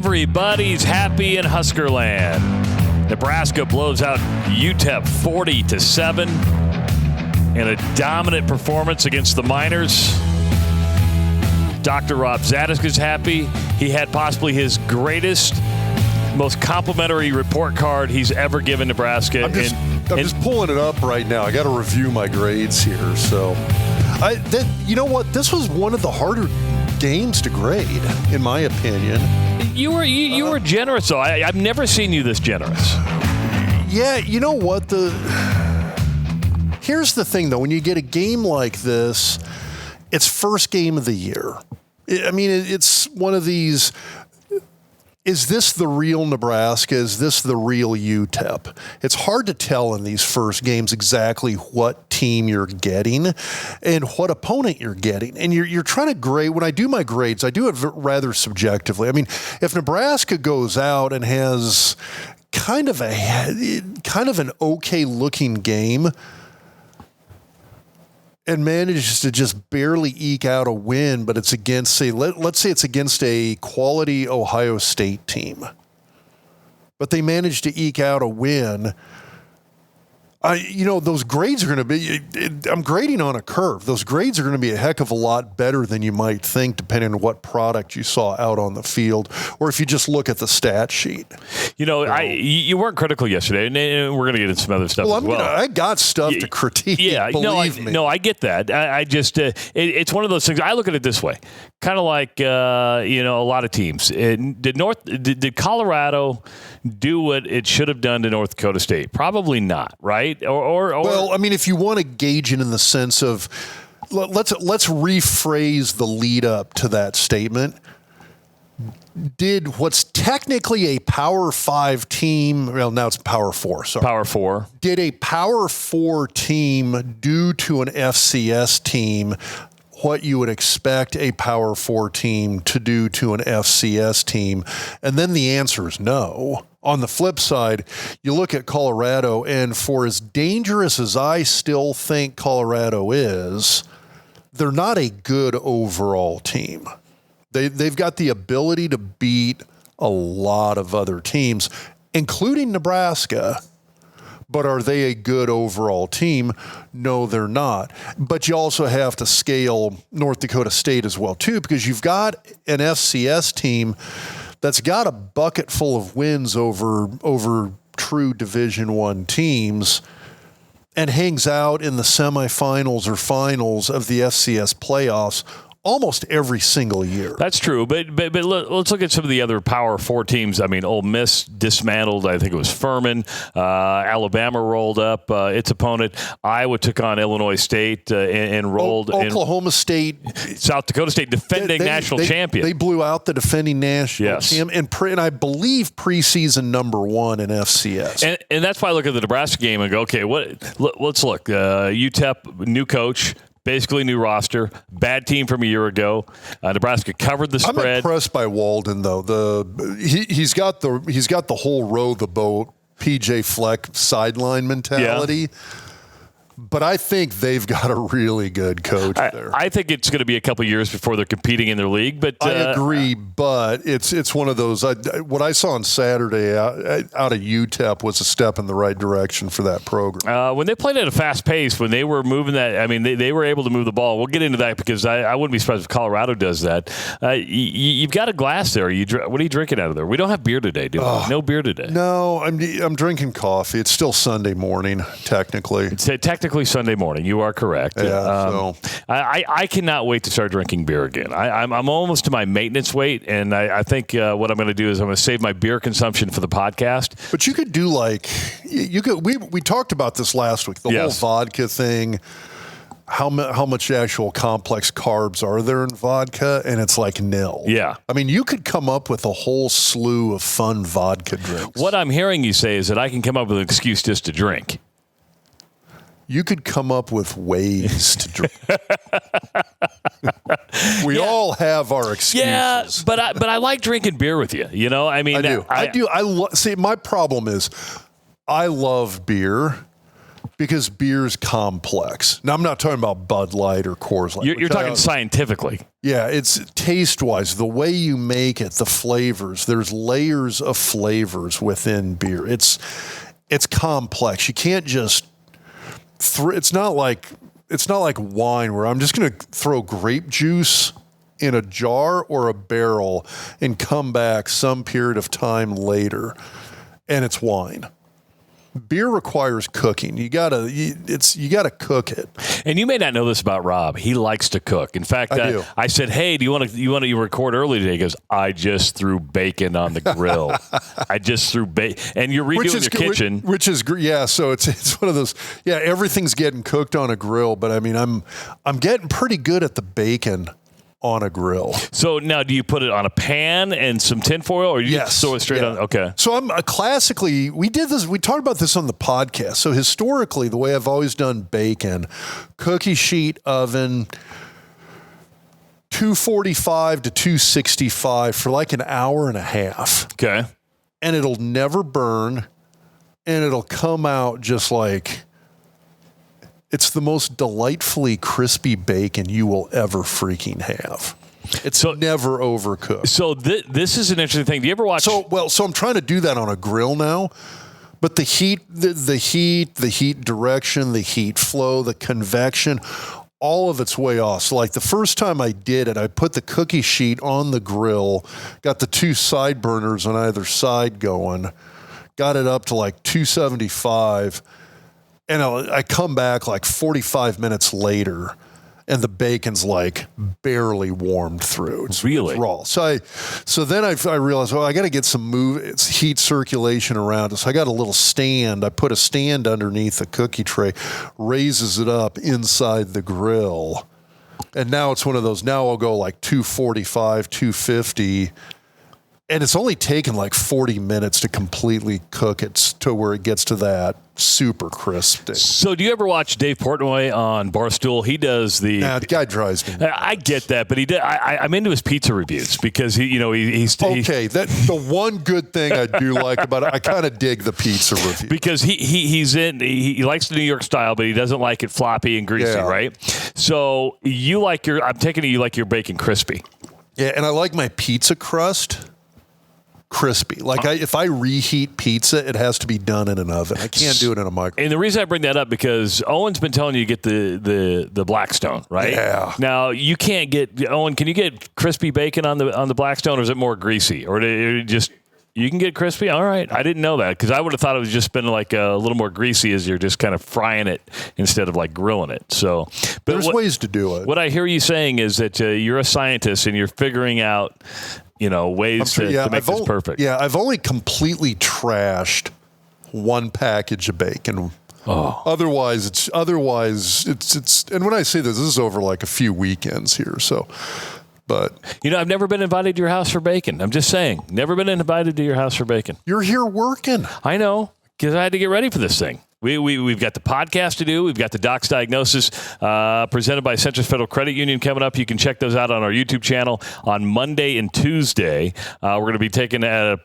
Everybody's happy in Huskerland. Nebraska blows out UTEP 40-7 in a dominant performance against the Miners. Dr. Rob Zatechka's happy. He had possibly his greatest, most complimentary report card he's ever given Nebraska. I'm just pulling it up right now. I got to review my grades here. So, you know what? This was one of the harder games to grade, in my opinion. You were generous, though. I've never seen you this generous. Yeah, you know what? Here's the thing, though. When you get a game like this, it's first game of the year. I mean, it's one of these. Is this the real Nebraska? Is this the real UTEP? It's hard to tell in these first games exactly what team you're getting and what opponent you're getting. And you're trying to grade. When I do my grades, I do it rather subjectively. I mean, if Nebraska goes out and has kind of an okay looking game and manages to just barely eke out a win, but it's against, let's say it's against a quality Ohio State team, but they manage to eke out a win. Those grades are going to be, I'm grading on a curve. Those grades are going to be a heck of a lot better than you might think, depending on what product you saw out on the field, or if you just look at the stat sheet. You weren't critical yesterday, and we're going to get into some other stuff as well. I got stuff to critique. Yeah, believe me. No, I get that. I just, it's one of those things. I look at it this way, kind of like, a lot of teams. Did Colorado do what it should have done to North Dakota State? Probably not, right? Well, I mean, if you want to gauge it in the sense of, let's rephrase the lead up to that statement. Did what's technically a Power 5 team, well, now it's Power 4, sorry. Power 4. Did a Power 4 team do to an FCS team what you would expect a Power 4 team to do to an FCS team? And then the answer is no. On the flip side, you look at Colorado, and for as dangerous as I still think Colorado is, they're not a good overall team. They've got the ability to beat a lot of other teams, including Nebraska. But are they a good overall team? No, they're not. But you also have to scale North Dakota State as well, too, because you've got an FCS team that's got a bucket full of wins over true Division I teams and hangs out in the semifinals or finals of the FCS playoffs almost every single year. That's true, but let's look at some of the other Power 4 teams. I mean, Ole Miss dismantled, I think it was Furman. Alabama rolled up its opponent. Iowa took on Illinois State and rolled. Oklahoma State. South Dakota State, defending national champion. They blew out the defending national champion, and I believe preseason number 1 in FCS. And that's why I look at the Nebraska game and go, okay, let's look. UTEP, new coach. Basically new roster, bad team from a year ago. Nebraska covered the spread. I'm impressed by Walden though. He's got the whole row the boat PJ Fleck sideline mentality. Yeah. But I think they've got a really good coach there. I think it's going to be a couple years before they're competing in their league. But I agree, but it's one of those. What I saw on Saturday out of UTEP was a step in the right direction for that program. When they played at a fast pace, when they were moving that, I mean, they were able to move the ball. We'll get into that because I wouldn't be surprised if Colorado does that. You've got a glass there. What are you drinking out of there? We don't have beer today, do we? No beer today. No, I'm drinking coffee. It's still Sunday morning, technically. It's technically Sunday morning. You are correct. Yeah, I cannot wait to start drinking beer again. I'm almost to my maintenance weight, and I think what I'm going to do is I'm going to save my beer consumption for the podcast. But you could do we talked about this last week, the whole vodka thing. How much actual complex carbs are there in vodka? And it's like nil. Yeah. I mean, you could come up with a whole slew of fun vodka drinks. What I'm hearing you say is that I can come up with an excuse just to drink. You could come up with ways to drink. We all have our excuses. Yeah, but I like drinking beer with you. You know, I mean, I do. See, my problem is I love beer, Because beer's complex. Now, I'm not talking about Bud Light or Coors Light. You're talking scientifically. Yeah, it's taste-wise, the way you make it, the flavors. There's layers of flavors within beer. It's complex. You can't just it's not like wine where I'm just going to throw grape juice in a jar or a barrel and come back some period of time later and it's wine. Beer requires cooking. You gotta cook it. And you may not know this about Rob. He likes to cook. In fact, I do. I said, "Hey, do you want to record early today?" He goes, "I just threw bacon on the grill. I just threw bacon." And you're redoing your kitchen, which is yeah. So it's one of those. Yeah, everything's getting cooked on a grill, but I mean, I'm getting pretty good at the bacon on a grill. So now, do you put it on a pan and some tinfoil, or you just throw it straight on? Okay. So I'm classically, we talked about this on the podcast. So historically, the way I've always done bacon, cookie sheet oven, 245 to 265 for like an hour and a half. Okay. And it'll never burn, and it'll come out just like, it's the most delightfully crispy bacon you will ever freaking have. It's never overcooked. So this is an interesting thing. Do you ever watch? So I'm trying to do that on a grill now, but the heat direction, the heat flow, the convection, all of it's way off. So like the first time I did it, I put the cookie sheet on the grill, got the two side burners on either side going, got it up to like 275. And I come back like 45 minutes later, and the bacon's like barely warmed through. It's raw. So then I realized, I got to get some heat circulation around it. So I got a little stand. I put a stand underneath the cookie tray, raises it up inside the grill. And now it's one of those, now I'll go like 245, 250. And it's only taken like 40 minutes to completely cook it to where it gets to that super crisp. So do you ever watch Dave Portnoy on Barstool? He does the... Nah, the guy drives me. I get that, but I'm into his pizza reviews because he's... Okay, that's the one good thing I do like about it. I kind of dig the pizza review. Because he likes the New York style, but he doesn't like it floppy and greasy, right? So I'm taking it you like your bacon crispy. Yeah, and I like my pizza crust crispy. Like if I reheat pizza, it has to be done in an oven. I can't do it in a microwave. And the reason I bring that up because Owen's been telling you to get the Blackstone, right? Yeah. Now you can't get Owen. Can you get crispy bacon on the Blackstone, or is it more greasy, or just you can get crispy? All right, I didn't know that because I would have thought it was just been like a little more greasy as you're just kind of frying it instead of like grilling it. So, but there's ways to do it. What I hear you saying is that you're a scientist and you're figuring out, ways to make this perfect. Yeah, I've only completely trashed one package of bacon. Oh. Otherwise it's and when I say this is over like a few weekends here, so but I've never been invited to your house for bacon. I'm just saying, never been invited to your house for bacon. You're here working. I know, because I had to get ready for this thing. We've got the podcast to do. We've got the Doc's Diagnosis presented by Centris Federal Credit Union coming up. You can check those out on our YouTube channel on Monday and Tuesday. We're going to be taking a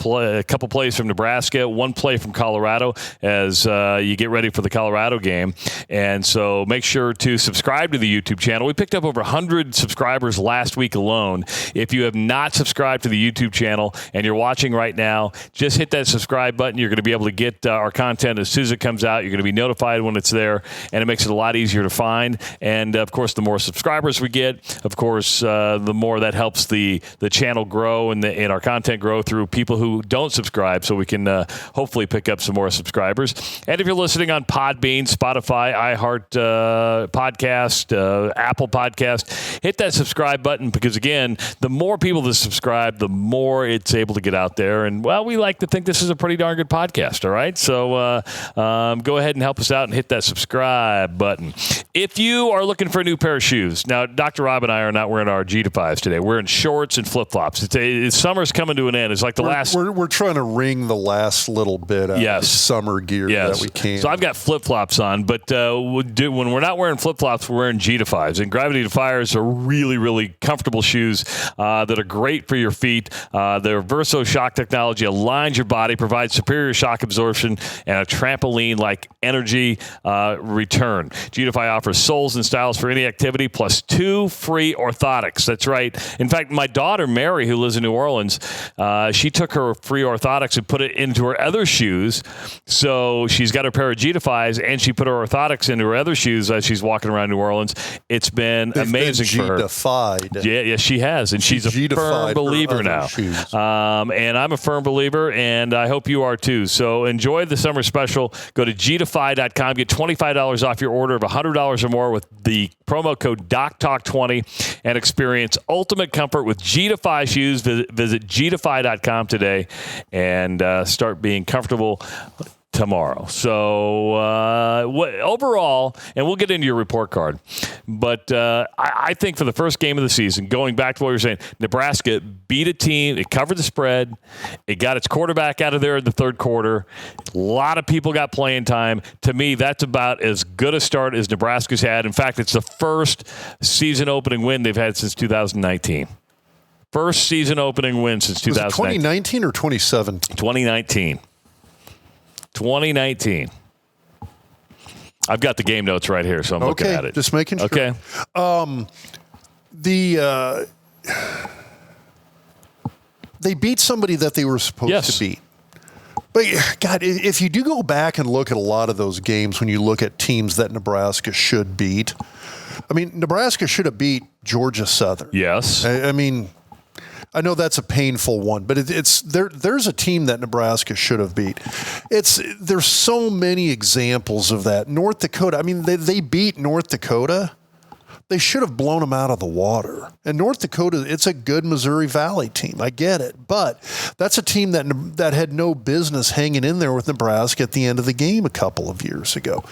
couple plays from Nebraska, one play from Colorado as you get ready for the Colorado game. And so make sure to subscribe to the YouTube channel. We picked up over 100 subscribers last week alone. If you have not subscribed to the YouTube channel and you're watching right now, just hit that subscribe button. You're going to be able to get our content as soon as it comes out. You're going to be notified when it's there, and it makes it a lot easier to find. And, of course, the more subscribers we get, of course, the more that helps the channel grow and our content grow through people who don't subscribe, so we can hopefully pick up some more subscribers. And if you're listening on Podbean, Spotify, iHeart Podcast, Apple Podcast, hit that subscribe button because, again, the more people that subscribe, the more it's able to get out there. And, well, we like to think this is a pretty darn good podcast, all right? So go ahead and help us out and hit that subscribe button. If you are looking for a new pair of shoes, now Dr. Rob and I are not wearing our G-5s today. We're in shorts and flip-flops. Summer's coming to an end. It's like we're trying to wring the last little bit out of summer gear that we can. So I've got flip-flops on, but when we're not wearing flip-flops, we're wearing G-5s. And Gravity Defiers are really, really comfortable shoes that are great for your feet. Their Verso shock technology aligns your body, provides superior shock absorption, and a trampoline-like like energy return. G-Defy offers soles and styles for any activity, plus 2 free orthotics. That's right. In fact, my daughter, Mary, who lives in New Orleans, she took her free orthotics and put it into her other shoes. So she's got her pair of G-Defys, and she put her orthotics into her other shoes as she's walking around New Orleans. It's been amazing for her. G-Defied. Yeah, she has, and she's a firm believer now. And I'm a firm believer, and I hope you are too. So enjoy the summer special. Go to gdefy.com. Get $25 off your order of $100 or more with the promo code DocTalk20 and experience ultimate comfort with G-Defy shoes. Visit gdefy.com today and start being comfortable tomorrow. So overall, and we'll get into your report card, but I think for the first game of the season, going back to what you were saying, Nebraska beat a team. It covered the spread. It got its quarterback out of there in the third quarter. A lot of people got playing time. To me, that's about as good a start as Nebraska's had. In fact, it's the first season opening win they've had since 2019. First season opening win since 2019. 2019 or 2017? 2019. I've got the game notes right here, so I'm looking at it. Just making sure. Okay. They beat somebody that they were supposed to beat. But, God, if you do go back and look at a lot of those games when you look at teams that Nebraska should beat, I mean, Nebraska should have beat Georgia Southern. Yes. I mean, I know that's a painful one, but there's a team that Nebraska should have beat. There's so many examples of that. North Dakota, I mean, they beat North Dakota. They should have blown them out of the water. And North Dakota, it's a good Missouri Valley team. I get it. But that's a team that had no business hanging in there with Nebraska at the end of the game a couple of years ago.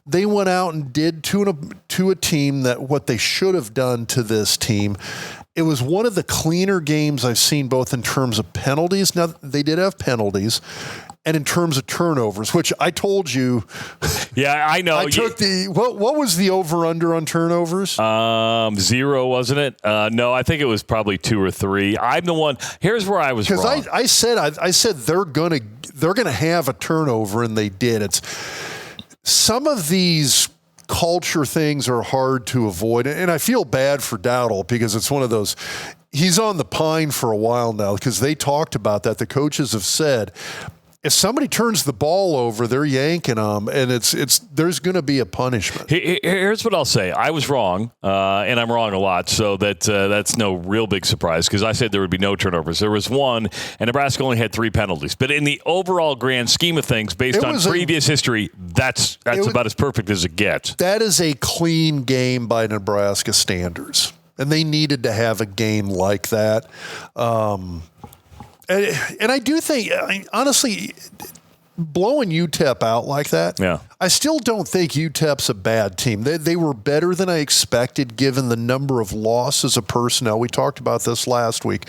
They went out and did to a team that what they should have done to this team. It was one of the cleaner games I've seen, both in terms of penalties. Now, they did have penalties. And in terms of turnovers, which I told you. Yeah, I know. I took what was the over-under on turnovers? 0, wasn't it? No, I think it was probably 2 or 3. I'm the one. Here's where I was wrong. Because I said they're gonna have a turnover, and they did. It's some of these culture things are hard to avoid, and I feel bad for Dowdle because it's one of those. He's on the pine for a while now because they talked about that. The coaches have said, if somebody turns the ball over, they're yanking them, and there's going to be a punishment. Here's what I'll say. I was wrong, and I'm wrong a lot, so that's no real big surprise because I said there would be no turnovers. There was one, and Nebraska only had 3 penalties. But in the overall grand scheme of things, based on previous history, that's about as perfect as it gets. That is a clean game by Nebraska standards, and they needed to have a game like that. And I do think, honestly, blowing UTEP out like that, I still don't think UTEP's a bad team. They were better than I expected given the number of losses of personnel. We talked about this last week.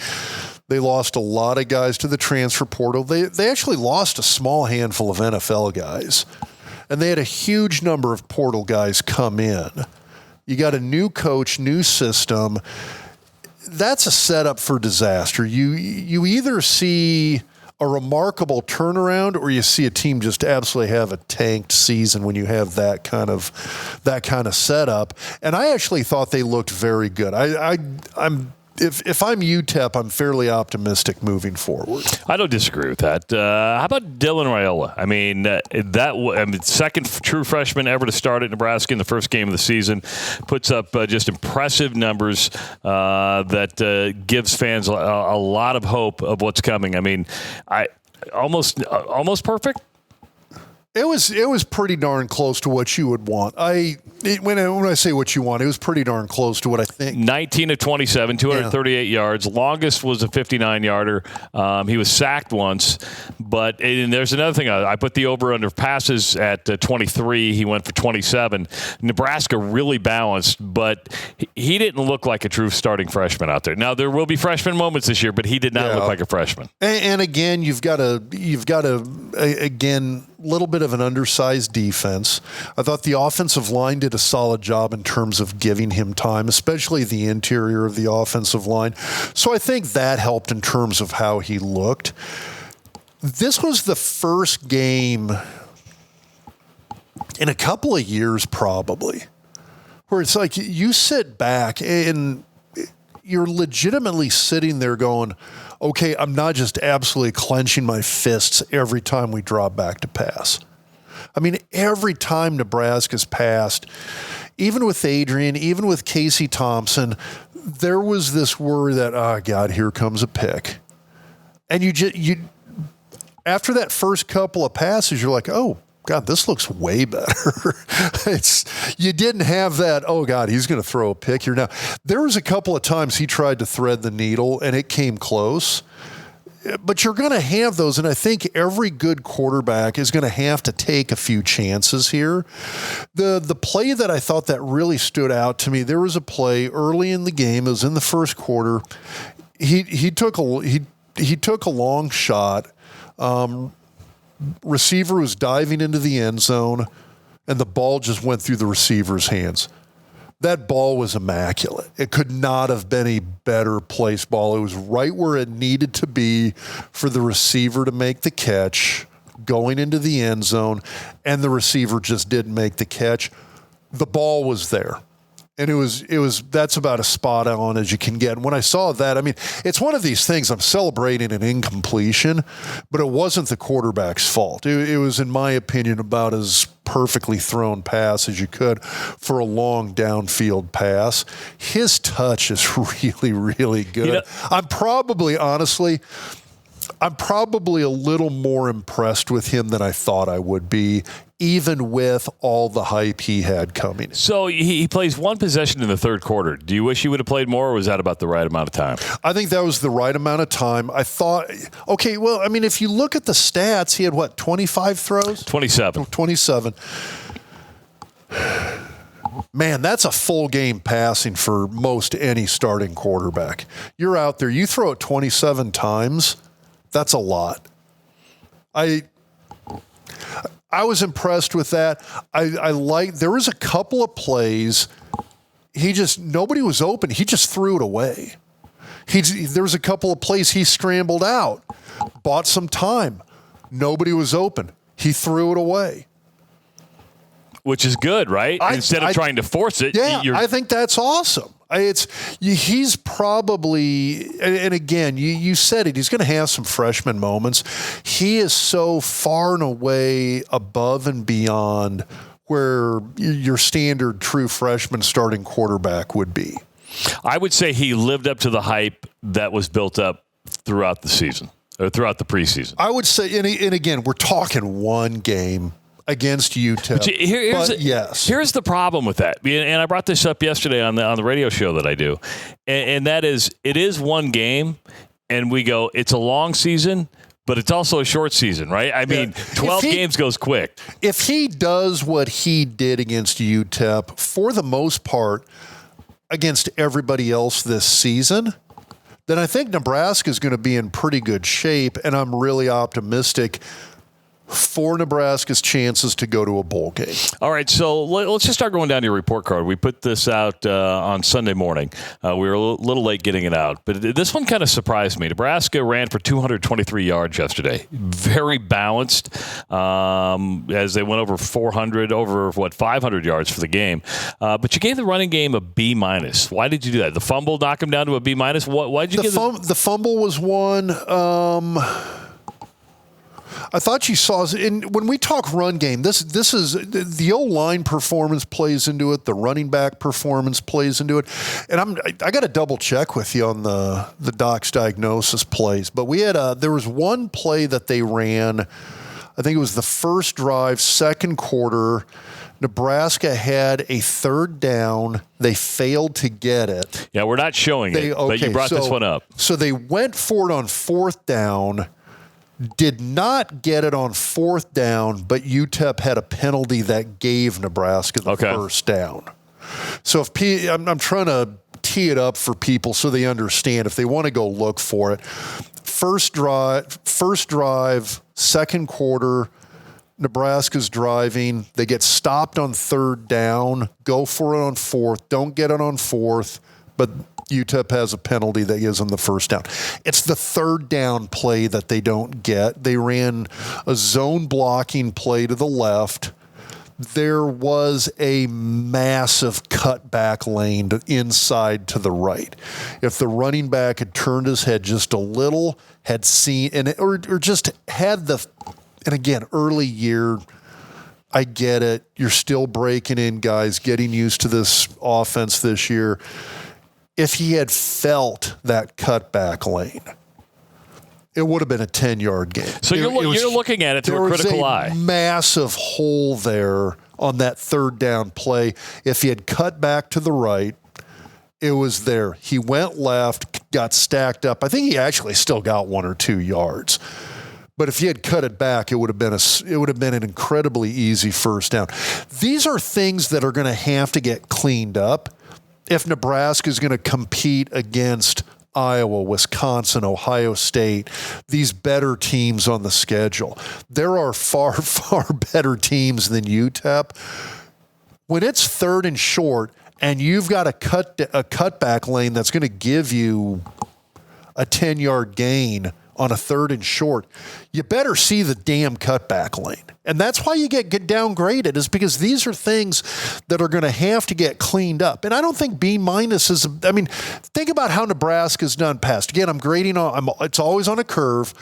They lost a lot of guys to the transfer portal. They actually lost a small handful of NFL guys. And they had a huge number of portal guys come in. You got a new coach, new system. That's a setup for disaster. You either see a remarkable turnaround or you see a team just absolutely have a tanked season when you have that kind of setup. And I actually thought they looked very good. If I'm UTEP, I'm fairly optimistic moving forward. I don't disagree with that. How about Dylan Raiola? I mean, second true freshman ever to start at Nebraska in the first game of the season. Puts up just impressive numbers that gives fans a lot of hope of what's coming. I mean, almost perfect. It was pretty darn close to what you would want. When I say what you want, it was pretty darn close to what I think. 19 of 27, 238 yards. Longest was a 59-yarder. He was sacked once. But there's another thing. I put the over-under passes at 23. He went for 27. Nebraska really balanced, but he didn't look like a true starting freshman out there. Now, there will be freshman moments this year, but he did not look like a freshman. And again, you've got a little bit of an undersized defense. I thought the offensive line did a solid job in terms of giving him time, especially the interior of the offensive line. So I think that helped in terms of how he looked. This was the first game in a couple of years probably, where it's like you sit back and you're legitimately sitting there going, okay, I'm not just absolutely clenching my fists every time we drop back to pass. I mean, every time Nebraska's passed, even with Adrian, even with Casey Thompson, there was this worry that, oh, God, here comes a pick. And you after that first couple of passes, you're like, oh, God, this looks way better. You didn't have that, oh, God, he's going to throw a pick here. Now, there was a couple of times he tried to thread the needle, and it came close. But you're going to have those, and I think every good quarterback is going to have to take a few chances here. The play that I thought that really stood out to me, there was a play early in the game. It was in the first quarter. He took a long shot. Receiver was diving into the end zone, and the ball just went through the receiver's hands. That ball was immaculate. It could not have been a better placed ball. It was right where it needed to be for the receiver to make the catch, going into the end zone, and the receiver just didn't make the catch. The ball was there. And that's about as spot on as you can get. And when I saw that, I mean, it's one of these things, I'm celebrating an incompletion, but it wasn't the quarterback's fault. It was, in my opinion, about as perfectly thrown pass as you could for a long downfield pass. His touch is really, really good. I'm probably a little more impressed with him than I thought I would be, even with all the hype he had coming. So he plays one possession in the third quarter. Do you wish he would have played more, or was that about the right amount of time? I think that was the right amount of time. I thought, okay, well, I mean, if you look at the stats, he had, 25 throws? 27. 27. Man, that's a full game passing for most any starting quarterback. You're out there, you throw it 27 times, that's a lot. I was impressed with that. There was a couple of plays, nobody was open. He just threw it away. There was a couple of plays he scrambled out, bought some time. Nobody was open. He threw it away. Which is good, right? Instead of trying to force it. Yeah, I think that's awesome. He's probably, and again, you said it, he's going to have some freshman moments. He is so far and away above and beyond where your standard true freshman starting quarterback would be. I would say he lived up to the hype that was built up throughout the season, or throughout the preseason. I would say, and again, we're talking one game against UTEP. Here's the problem with that. And I brought this up yesterday on the radio show that I do. And that is, it is one game, and we go, it's a long season, but it's also a short season, right? I mean, 12 games goes quick. If he does what he did against UTEP, for the most part, against everybody else this season, then I think Nebraska is going to be in pretty good shape, and I'm really optimistic for Nebraska's chances to go to a bowl game. All right, so let's just start going down to your report card. We put this out on Sunday morning. We were a little late getting it out, but this one kind of surprised me. Nebraska ran for 223 yards yesterday. Very balanced as they went over 500 yards for the game. But you gave the running game a B-. Why did you do that? The fumble knock him down to a B-. Why did you give the fumble was one. I thought you saw, when we talk run game, this is the O-line performance plays into it, the running back performance plays into it, and I got to double check with you on the Doc's diagnosis plays, but we had there was one play that they ran, I think it was the first drive, second quarter. Nebraska had a third down. They failed to get it. Yeah, we're not showing it, but you brought this one up. So they went for it on fourth down. Did not get it on fourth down, but UTEP had a penalty that gave Nebraska the first down. So I'm trying to tee it up for people so they understand if they want to go look for it. First drive, second quarter, Nebraska's driving. They get stopped on third down, go for it on fourth, don't get it on fourth, but UTEP has a penalty that gives them the first down. It's the third down play that they don't get. They ran a zone blocking play to the left. there was a massive cutback lane inside to the right. If the running back had turned his head just a little, had seen, or just had and again, early year, I get it. You're still breaking in, guys, getting used to this offense this year. If he had felt that cutback lane, it would have been a 10-yard gain. So you're looking at it through a critical eye. There was a massive hole there on that third down play. If he had cut back to the right, it was there. He went left, got stacked up. I think he actually still got 1 or 2 yards. But if he had cut it back, it would have been an incredibly easy first down. These are things that are going to have to get cleaned up if Nebraska is going to compete against Iowa, Wisconsin, Ohio State, these better teams on the schedule. There are far, far better teams than UTEP. When it's third and short and you've got a cutback lane that's going to give you a 10-yard gain on a third and short, you better see the damn cutback lane. And that's why you get downgraded, is because these are things that are going to have to get cleaned up. And I don't think B- is, think about how Nebraska's done past. Again, I'm grading it's always on a curve.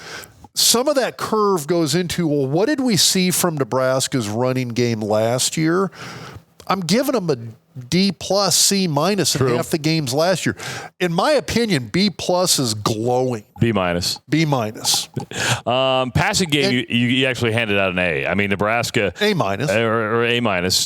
Some of that curve goes into, well, what did we see from Nebraska's running game last year? I'm giving them a D+, C- in half the games last year. In my opinion, B+ is glowing. B-. B-. Passing game, you actually handed out an A. I mean, Nebraska A-. or A-.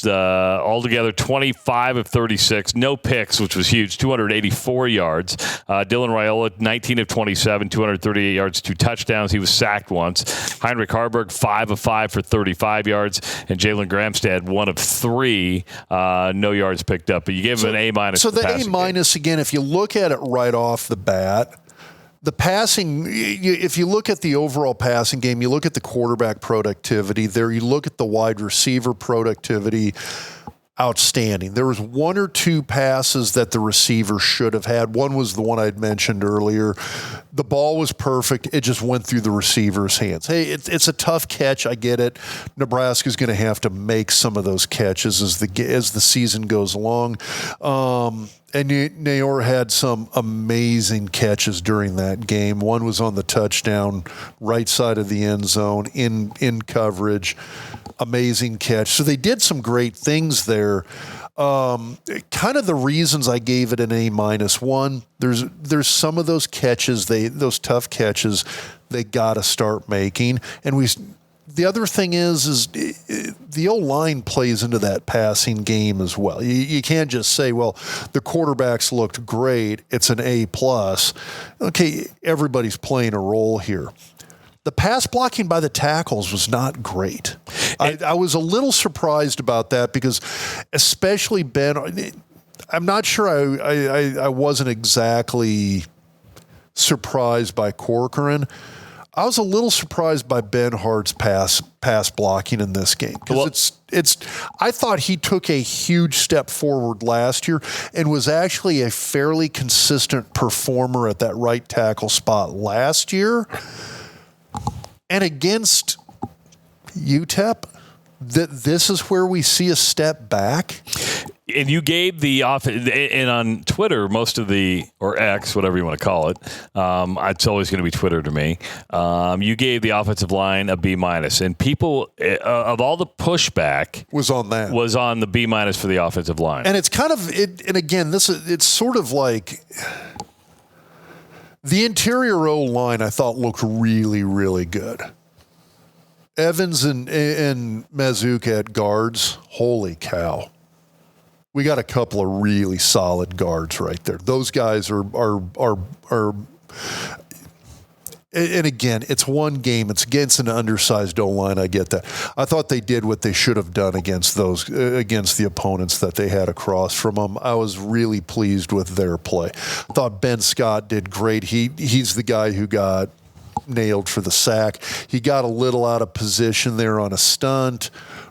Altogether 25 of 36, no picks, which was huge, 284 yards. Dylan Raiola, 19 of 27, 238 yards, 2 touchdowns. He was sacked once. Heinrich Harburg, 5 of 5 for 35 yards, and Jalen Gramstad, 1 of 3, no yards picked up. But you gave him an A-. So the A-, again, if you look at it right off the bat, the passing, if you look at the overall passing game, you look at the quarterback productivity there, you look at the wide receiver productivity, outstanding. There was 1 or 2 passes that the receiver should have had. One was the one I'd mentioned earlier. The ball was perfect. It just went through the receiver's hands. Hey, it's a tough catch. I get it. Nebraska's going to have to make some of those catches as the season goes along. And Nayor had some amazing catches during that game. One was on the touchdown, right side of the end zone, in coverage. Amazing catch. So they did some great things there. Kind of the reasons I gave it an A-. One, there's some of those catches, those tough catches, they got to start making. And the other thing is the O-line plays into that passing game as well. You can't just say, well, the quarterbacks looked great, it's an A+. Okay, everybody's playing a role here. The pass blocking by the tackles was not great. I was a little surprised about that because especially Ben, I'm not sure I wasn't exactly surprised by Corcoran. I was a little surprised by Ben Hart's pass blocking in this game because I thought he took a huge step forward last year and was actually a fairly consistent performer at that right tackle spot last year. And against UTEP, this is where we see a step back. And you gave the and on Twitter, or X, whatever you want to call it, it's always going to be Twitter to me. You gave the offensive line a B-, and people of all the pushback was on the B- for the offensive line. And it's kind of it. And again, it's sort of like the interior O-line. I thought looked really, really good. Evans and Mazuka at guards. Holy cow. We got a couple of really solid guards right there. Those guys are and again, it's one game. It's against an undersized O-line. I get that. I thought they did what they should have done against the opponents that they had across from them. I was really pleased with their play. I thought Ben Scott did great. He's the guy who got nailed for the sack. He got a little out of position there on a stunt.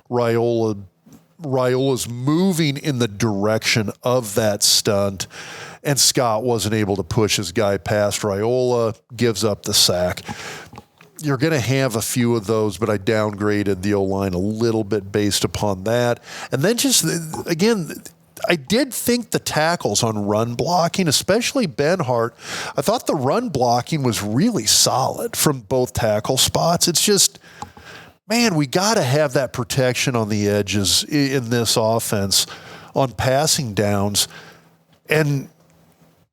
Raiola's moving in the direction of that stunt, and Scott wasn't able to push his guy past Raiola, gives up the sack. you're going to have a few of those, but I downgraded the O-line a little bit based upon that. And then just, again, I did think the tackles on run blocking, especially Benhart, I thought the run blocking was really solid from both tackle spots. It's just, man, we got to have that protection on the edges in this offense on passing downs. And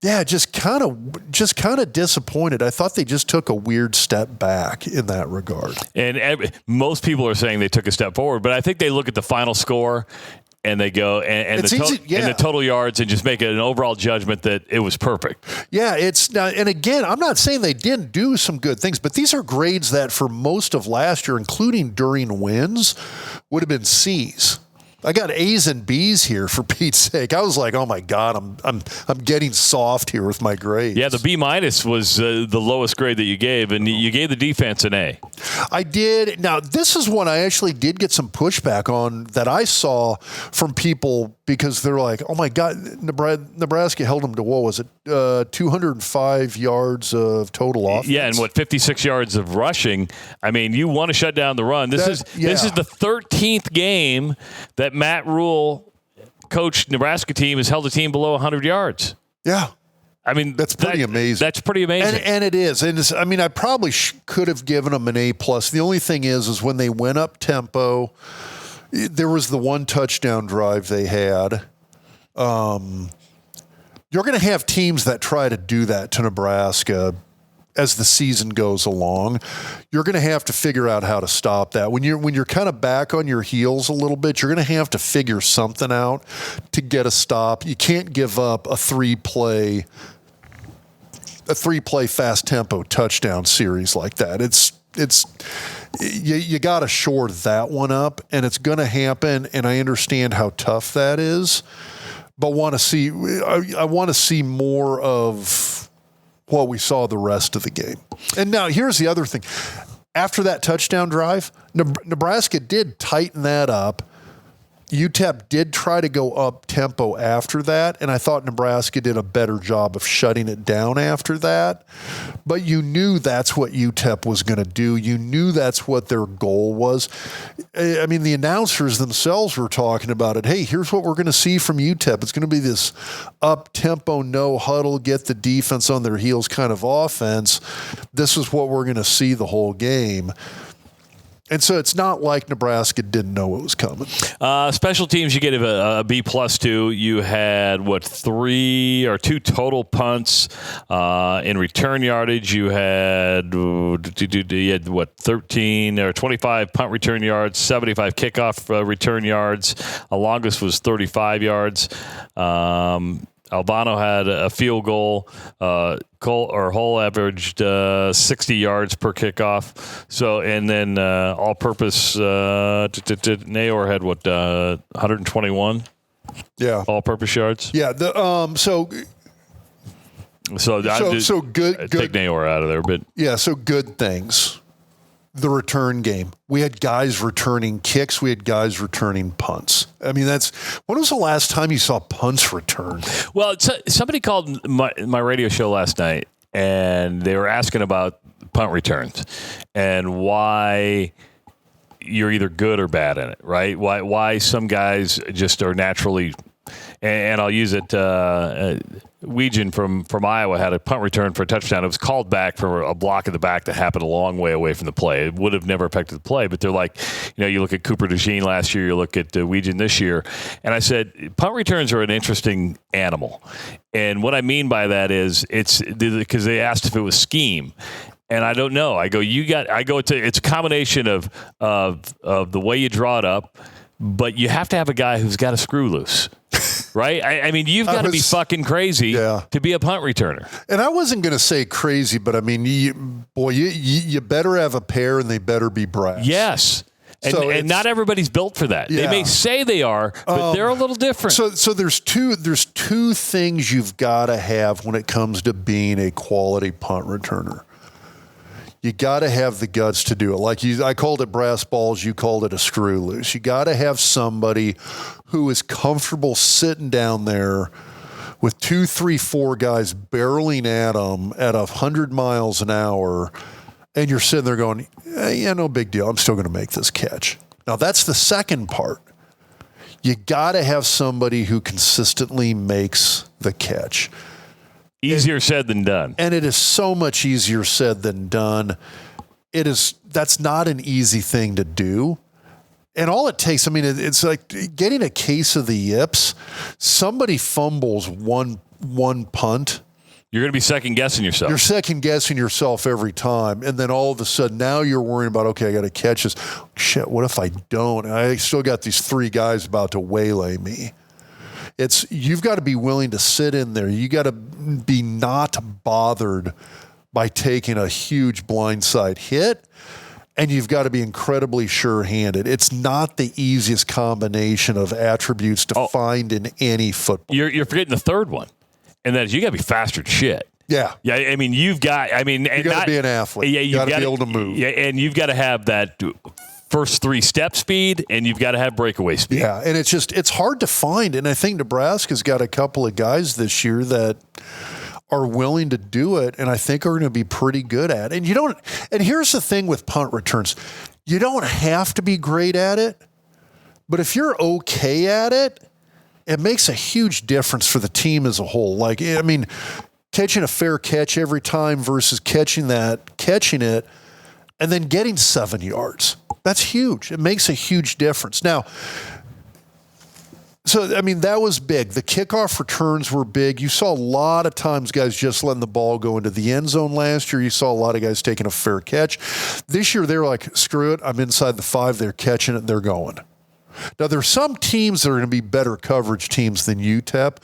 yeah, just kind of disappointed. I thought they just took a weird step back in that regard. And most people are saying they took a step forward, but I think they look at the final score and they go and the total yards and just make an overall judgment that it was perfect. Yeah, and again, I'm not saying they didn't do some good things, but these are grades that for most of last year, including during wins, would have been C's. I got A's and B's here for Pete's sake. I was like, oh my God, I'm getting soft here with my grades. Yeah, the B- was the lowest grade that you gave, and you gave the defense an A. I did. Now, this is one I actually did get some pushback on that I saw from people because they're like, oh my God, Nebraska held them to, what was it, 205 yards of total offense? Yeah, and 56 yards of rushing. I mean, you want to shut down the run. This is the 13th game that Matt Rule coached Nebraska team has held a team below 100 yards. Yeah. I mean, that's pretty amazing. That's pretty amazing. And it is. And I mean, I probably could have given them an A+. The only thing is when they went up tempo, there was the one touchdown drive they had. You're going to have teams that try to do that to Nebraska as the season goes along. You're going to have to figure out how to stop that. When you're kind of back on your heels a little bit, you're going to have to figure something out to get a stop. You can't give up a three-play fast tempo touchdown series like that. You got to shore that one up, and it's going to happen. And I understand how tough that is, but I want to see more of what we saw the rest of the game. And now here's the other thing. After that touchdown drive, Nebraska did tighten that up. UTEP did try to go up tempo after that, and I thought Nebraska did a better job of shutting it down after that. But you knew that's what UTEP was going to do. You knew that's what their goal was. I mean, the announcers themselves were talking about it. Hey, here's what we're going to see from UTEP. It's going to be this up-tempo, no-huddle, get the defense on their heels kind of offense. This is what we're going to see the whole game. And so it's not like Nebraska didn't know it was coming. Special teams, you get a B+ to. You had, 2 total punts. In return yardage, you had 13 or 25 punt return yards, 75 kickoff return yards. The longest was 35 yards. Albano had a field goal. Hull averaged 60 yards per kickoff. So, and then all-purpose, Nayor had 121? Yeah. All-purpose yards? Yeah. So good. Take Nayor out of there, but yeah. So good things. The return game. We had guys returning kicks. We had guys returning punts. I mean, when was the last time you saw punts return? Well, somebody called my radio show last night, and they were asking about punt returns and why you're either good or bad in it, right? Why some guys just are naturally, and I'll use it. Weegan from Iowa had a punt return for a touchdown. It was called back for a block in the back that happened a long way away from the play. It would have never affected the play, but they're like, you look at Cooper DeJean last year, you look at Weegan this year, and I said, punt returns are an interesting animal. And what I mean by that is it's because they asked if it was scheme. And I don't know. It's a combination of the way you draw it up, but you have to have a guy who's got a screw loose. Right? I mean, you've got to be fucking crazy to be a punt returner. And I wasn't going to say crazy, but I mean, you better have a pair and they better be brass. Yes. And not everybody's built for that. Yeah. They may say they are, but they're a little different. So there's two things you've got to have when it comes to being a quality punt returner. You got to have the guts to do it. Like I called it brass balls, you called it a screw loose. You got to have somebody who is comfortable sitting down there with 2, 3, 4 guys barreling at them at 100 miles an hour And you're sitting there going, yeah, no big deal. I'm still going to make this catch. Now, that's the second part. You got to have somebody who consistently makes the catch. Easier said than done. And it is so much easier said than done. That's not an easy thing to do. And all it takes, I mean, it's like getting a case of the yips. Somebody fumbles one punt. You're going to be second-guessing yourself. You're second-guessing yourself every time. And then all of a sudden, now you're worrying about, okay, I got to catch this. Shit, what if I don't? I still got these 3 guys about to waylay me. You've got to be willing to sit in there. You got to be not bothered by taking a huge blindside hit. And you've got to be incredibly sure-handed. It's not the easiest combination of attributes to find in any football. You're forgetting the third one. And that is you got to be faster than shit. Yeah. Yeah. I mean, you got to be an athlete. Yeah, you got to be able to move. Yeah, and you've got to have that first 3-step speed, and you've got to have breakaway speed. Yeah, and it's hard to find. And I think Nebraska's got a couple of guys this year that are willing to do it, and I think are going to be pretty good at it. And here's the thing with punt returns. You don't have to be great at it, but if you're okay at it, it makes a huge difference for the team as a whole. Like, I mean, catching a fair catch every time versus catching it, and then getting 7 yards. That's huge. It makes a huge difference. Now, so, I mean, that was big. The kickoff returns were big. You saw a lot of times guys just letting the ball go into the end zone last year. You saw a lot of guys taking a fair catch. This year, they were like, screw it. I'm inside the 5. They're catching it. They're going. Now, there's some teams that are going to be better coverage teams than UTEP,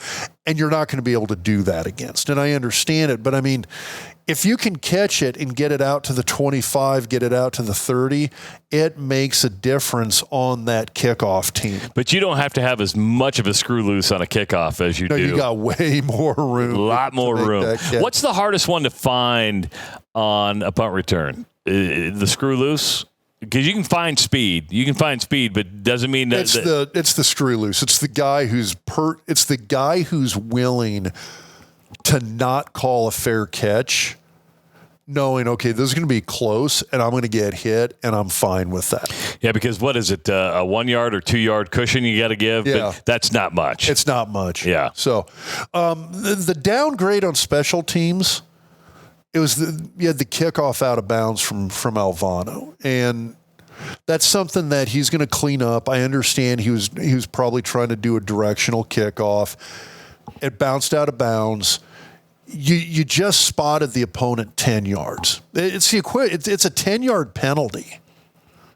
and you're not going to be able to do that against. And I understand it, but I mean, if you can catch it and get it out to the 25, get it out to the 30, it makes a difference on that kickoff team. But you don't have to have as much of a screw loose on a kickoff as you do. No, you got way more room. A lot more room. What's the hardest one to find on a punt return? The screw loose? Because you can find speed, but doesn't mean that it's the screw loose. It's the guy who's willing to not call a fair catch, knowing, okay, this is going to be close, and I'm going to get hit, and I'm fine with that. Yeah, because what is it, a 1 yard or 2 yard cushion you got to give? Yeah. But that's not much. It's not much. Yeah. So the downgrade on special teams, you had the kickoff out of bounds from Alvano, and that's something that he's going to clean up. I understand he was probably trying to do a directional kickoff. It bounced out of bounds. You just spotted the opponent 10 yards. It's a 10-yard penalty.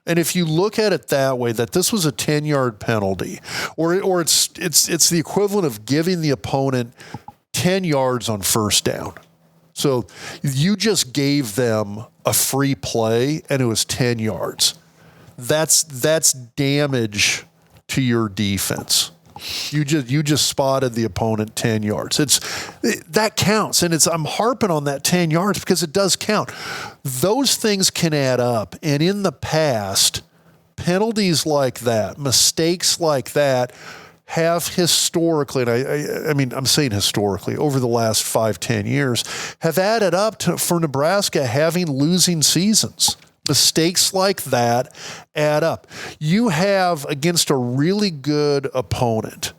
And if you look at it that way, that this was a 10-yard penalty, or it's the equivalent of giving the opponent 10 yards on first down. So you just gave them a free play, and it was 10 yards. That's damage to your defense. You just spotted the opponent 10 yards. That counts, and I'm harping on that 10 yards because it does count. Those things can add up, and in the past, penalties like that, mistakes like that, have historically, and I mean, I'm saying historically, over the last 5-10 years, have added up for Nebraska having losing seasons. Mistakes like that add up. You have, against a really good opponent,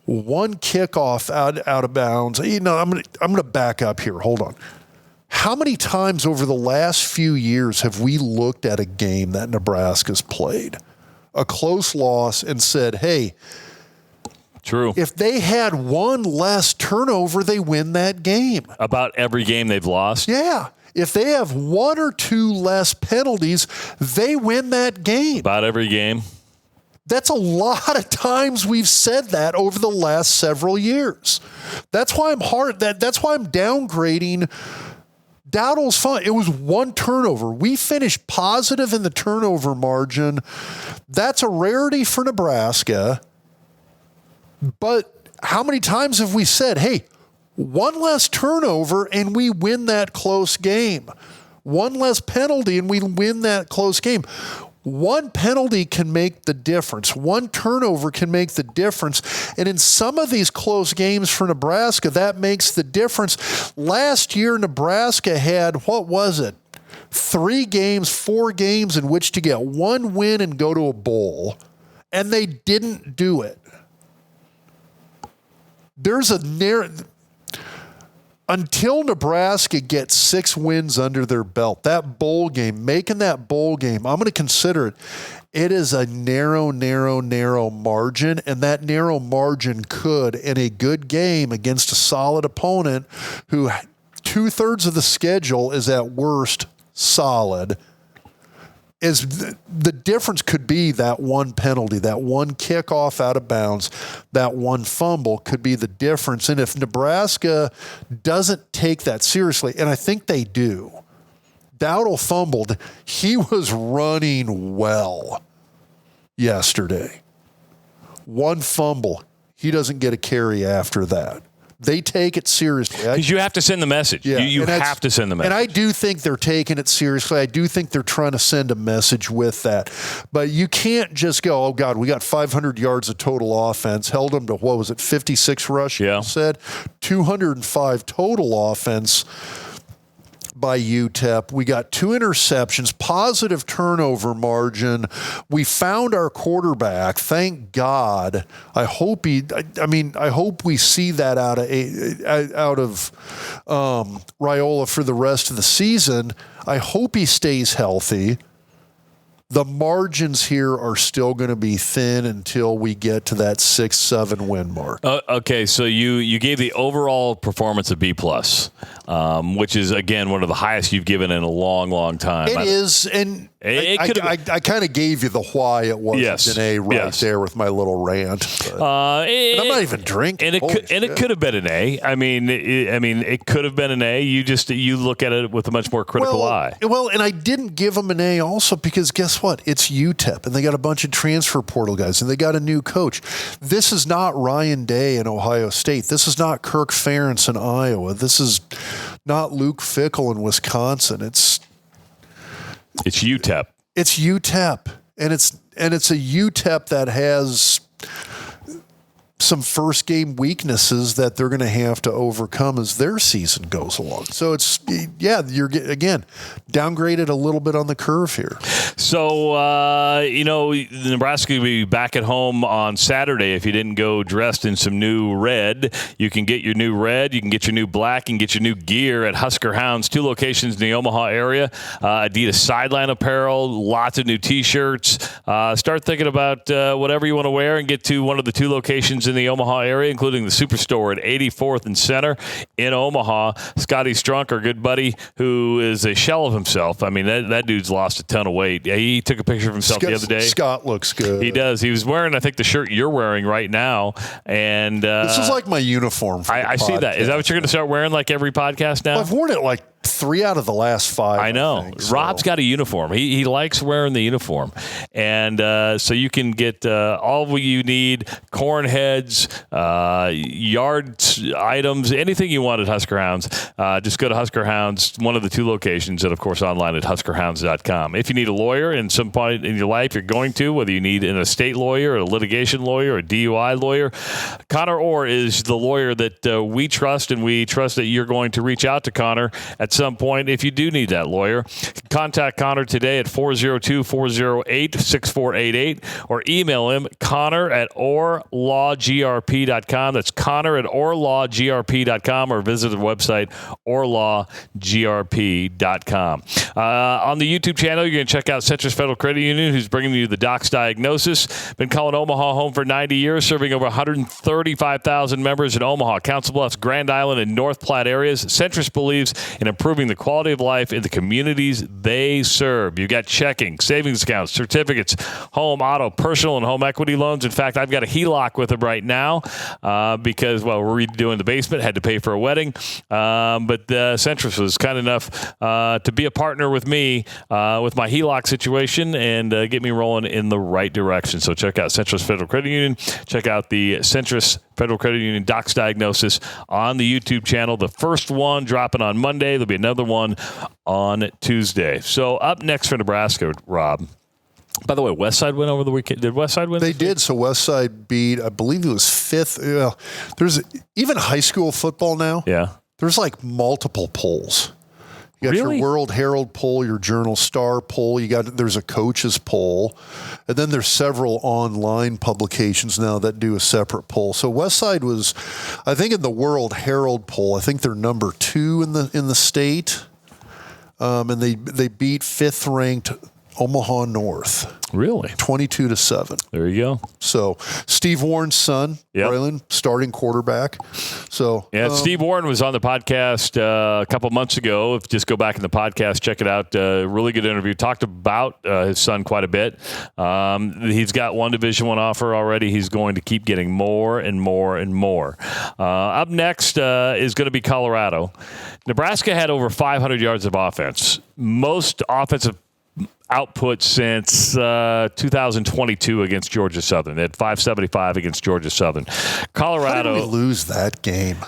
one kickoff out of bounds. You know, I'm going to back up here. Hold on. How many times over the last few years have we looked at a game that Nebraska's played, a close loss, and said, hey, true, if they had one less turnover, they win that game? About every game they've lost? Yeah. If they have 1 or 2 less penalties, they win that game. About every game. That's a lot of times we've said that over the last several years. That's why that's why I'm downgrading Dowdle's fine. It was 1 turnover. We finished positive in the turnover margin. That's a rarity for Nebraska. But how many times have we said, hey, 1 less turnover and we win that close game? 1 less penalty and we win that close game. 1 penalty can make the difference. 1 turnover can make the difference. And in some of these close games for Nebraska, that makes the difference. Last year, Nebraska had, what was it? 4 games in which to get 1 win and go to a bowl, and they didn't do it. There's a until Nebraska gets 6 wins under their belt, that bowl game, making that bowl game, I'm going to consider it. It is a narrow margin, and that narrow margin could, in a good game against a solid opponent who 2/3 of the schedule is at worst solid, is the difference could be that one penalty, that one kickoff out of bounds, that one fumble could be the difference. And if Nebraska doesn't take that seriously, and I think they do, Dowdle fumbled. He was running well yesterday. One fumble. He doesn't get a carry after that. They take it seriously. Because you have to send the message. Yeah, you have to send the message. And I do think they're taking it seriously. I do think they're trying to send a message with that. But you can't just go, oh, God, we got 500 yards of total offense. Held them to, 56 rushing? Yeah. Said 205 total offense by UTEP. We got 2 interceptions, positive turnover margin. We found our quarterback. Thank God. I hope we see that out of Raiola for the rest of the season. I hope he stays healthy. The margins here are still going to be thin until we get to that 6-7 win mark. Okay, so you gave the overall performance a B+, which is, again, one of the highest you've given in a long time. It is, and I kind of gave you the why it wasn't an A there with my little rant. And I'm not even drinking. And it could have been an A. I mean, it could have been an A. You look at it with a much more critical eye. Well, and I didn't give them an A also because guess what? It's UTEP, and they got a bunch of transfer portal guys, and they got a new coach. This is not Ryan Day in Ohio State. This is not Kirk Ferentz in Iowa. This is not Luke Fickell in Wisconsin. It's UTEP. It's UTEP, and it's a UTEP that has some first game weaknesses that they're going to have to overcome as their season goes along. So you're again downgraded a little bit on the curve here. So Nebraska will be back at home on Saturday. If you didn't go dressed in some new red, you can get your new red, you can get your new black, and get your new gear at Husker Hounds, 2 locations in the Omaha area. Adidas sideline apparel, lots of new T-shirts. Start thinking about whatever you want to wear and get to one of the 2 locations in the Omaha area, including the Superstore at 84th and Center in Omaha. Scotty Strunk, our good buddy, who is a shell of himself. I mean, that dude's lost a ton of weight. He took a picture of himself the other day. Scott looks good. He does. He was wearing, I think, the shirt you're wearing right now. And this is like my uniform for I see that. Is that what you're going to start wearing like every podcast now? Well, I've worn it like 3 out of the last 5. I know. Rob's got a uniform. He likes wearing the uniform. And so you can get all you need, corn heads, yard items, anything you want at Husker Hounds. Just go to Husker Hounds, one of the 2 locations, and, of course, online at huskerhounds.com. If you need a lawyer in some point in your life, you're going to, whether you need an estate lawyer, a litigation lawyer, a DUI lawyer, Connor Orr is the lawyer that we trust, and we trust that you're going to reach out to Connor at some point if you do need that lawyer. Contact Connor today at 402-408-6488 or email him, Connor@orlawgrp.com. That's Connor@orlawgrp.com, or visit the website orlawgrp.com. On the YouTube channel, you're going to check out Centris Federal Credit Union, who's bringing you the Doc's Diagnosis. Been calling Omaha home for 90 years, serving over 135,000 members in Omaha, Council Bluffs, Grand Island, and North Platte areas. Centris believes in improving the quality of life in the communities they serve. You've got checking, savings accounts, certificates, home, auto, personal, and home equity loans. In fact, I've got a HELOC with them right now because, we're redoing the basement, had to pay for a wedding. But Centris was kind enough to be a partner with me with my HELOC situation and get me rolling in the right direction. So check out Centris Federal Credit Union. Check out the Centris Federal Credit Union Doc's Diagnosis on the YouTube channel. The first one dropping on Monday. There'll be another one on Tuesday. So up next for Nebraska, Rob. By the way, Westside went over the weekend. Did Westside win? They did. So Westside beat, I believe it was 5th. There's even high school football now. Yeah. There's like multiple polls. You got Really? your World Herald poll, your Journal Star poll. There's a coaches poll, and then there's several online publications now that do a separate poll. So Westside was, I think, in the World Herald poll. I think they're number 2 in the state, and they beat 5th ranked Omaha North. Really? 22-7. There you go. So Steve Warren's son, Braylon, starting quarterback. So Steve Warren was on the podcast a couple months ago. If you just go back in the podcast, check it out. Really good interview. Talked about his son quite a bit. He's got one Division I offer already. He's going to keep getting more and more and more. Up next is going to be Colorado. Nebraska had over 500 yards of offense. Most offensive output since 2022 against Georgia Southern. They had 575 against Georgia Southern. Colorado. How did we lose that game?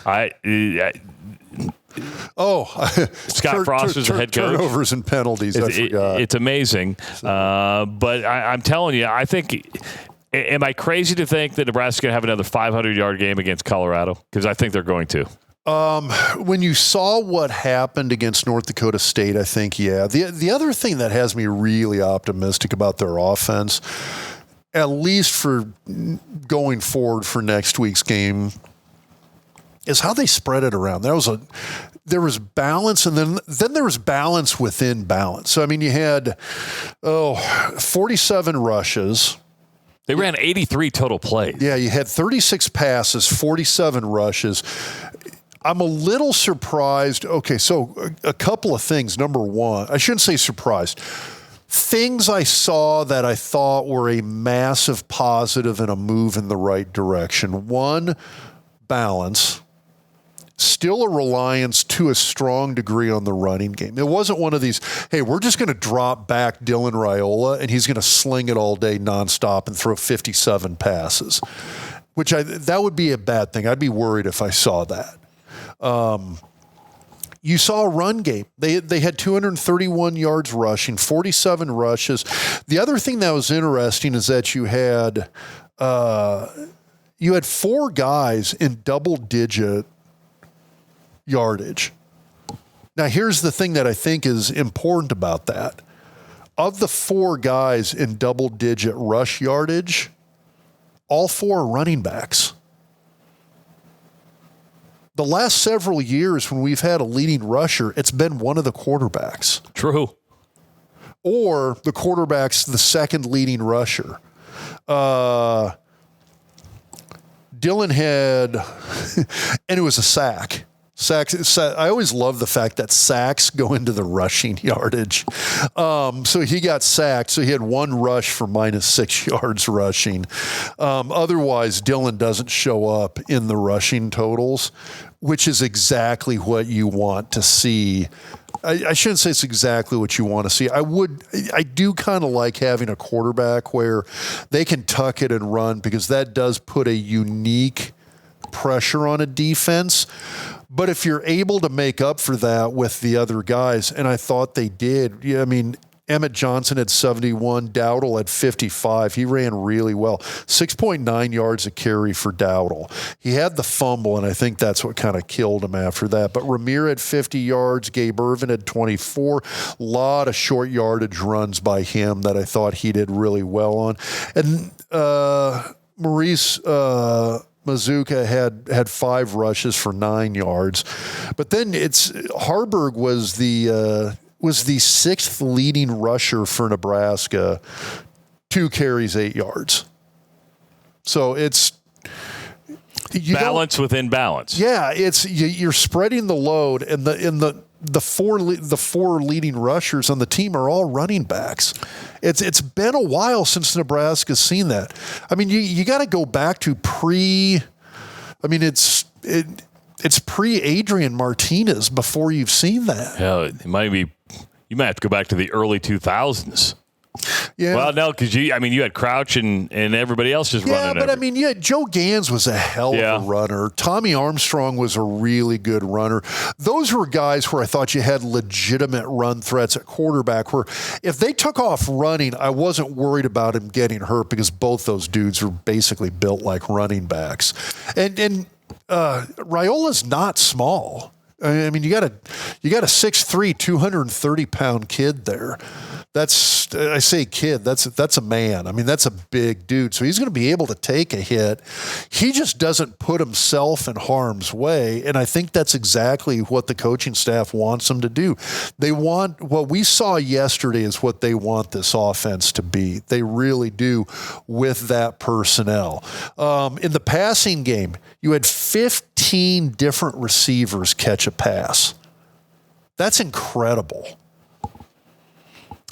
Scott Frost was the head coach. Turnovers and penalties. I forgot. It's amazing. But I'm telling you, I think. Am I crazy to think that Nebraska's going to have another 500-yard game against Colorado? Because I think they're going to. When you saw what happened against North Dakota State, I think, yeah. The other thing that has me really optimistic about their offense, at least for going forward for next week's game, is how they spread it around. There was balance, and then there was balance within balance. So, I mean, you had 47 rushes. They ran 83 total plays. Yeah, you had 36 passes, 47 rushes. I'm a little surprised. Okay, so a couple of things. Number one, I shouldn't say surprised. Things I saw that I thought were a massive positive and a move in the right direction. One, balance. Still a reliance to a strong degree on the running game. It wasn't one of these, hey, we're just going to drop back Dylan Raiola and he's going to sling it all day nonstop and throw 57 passes, which that would be a bad thing. I'd be worried if I saw that. You saw a run game. They had 231 yards rushing, 47 rushes. The other thing that was interesting is that you had 4 guys in double-digit yardage. Now, here's the thing that I think is important about that. Of the 4 guys in double-digit rush yardage, all 4 are running backs. The last several years when we've had a leading rusher, it's been one of the quarterbacks. True. Or the quarterback's the second leading rusher. Dylan had, and it was a sack. I always love the fact that sacks go into the rushing yardage. So he got sacked. So he had 1 rush for -6 yards rushing. Otherwise, Dylan doesn't show up in the rushing totals, which is exactly what you want to see. I shouldn't say it's exactly what you want to see. I do kind of like having a quarterback where they can tuck it and run, because that does put a unique pressure on a defense. But if you're able to make up for that with the other guys, and I thought they did, yeah, I mean, Emmett Johnson had 71, Dowdle had 55. He ran really well. 6.9 yards a carry for Dowdle. He had the fumble, and I think that's what kind of killed him after that. But Ramir had 50 yards. Gabe Irvin had 24. A lot of short yardage runs by him that I thought he did really well on. And Maurice Mazuka had 5 rushes for 9 yards. But then Harburg was the 6th leading rusher for Nebraska, 2 carries, 8 yards. So it's balance within balance. Yeah, you're spreading the load, and the four leading rushers on the team are all running backs. It's been a while since Nebraska's seen that. I mean, you got to go back to it's pre-Adrian Martinez before you've seen that. Hell, you might have to go back to the early 2000s. Yeah. Well, no, because you had Crouch and everybody else just running. Yeah, but Joe Gans was a hell of a runner. Tommy Armstrong was a really good runner. Those were guys where I thought you had legitimate run threats at quarterback, where if they took off running, I wasn't worried about him getting hurt, because both those dudes were basically built like running backs. And Raiola's not small. I mean, you got a 6'3", 230-pound kid there. I say kid, that's a man. I mean, that's a big dude. So he's going to be able to take a hit. He just doesn't put himself in harm's way. And I think that's exactly what the coaching staff wants him to do. They want what we saw yesterday is what they want this offense to be. They really do with that personnel. In the passing game, you had 15 different receivers catch a pass. That's incredible.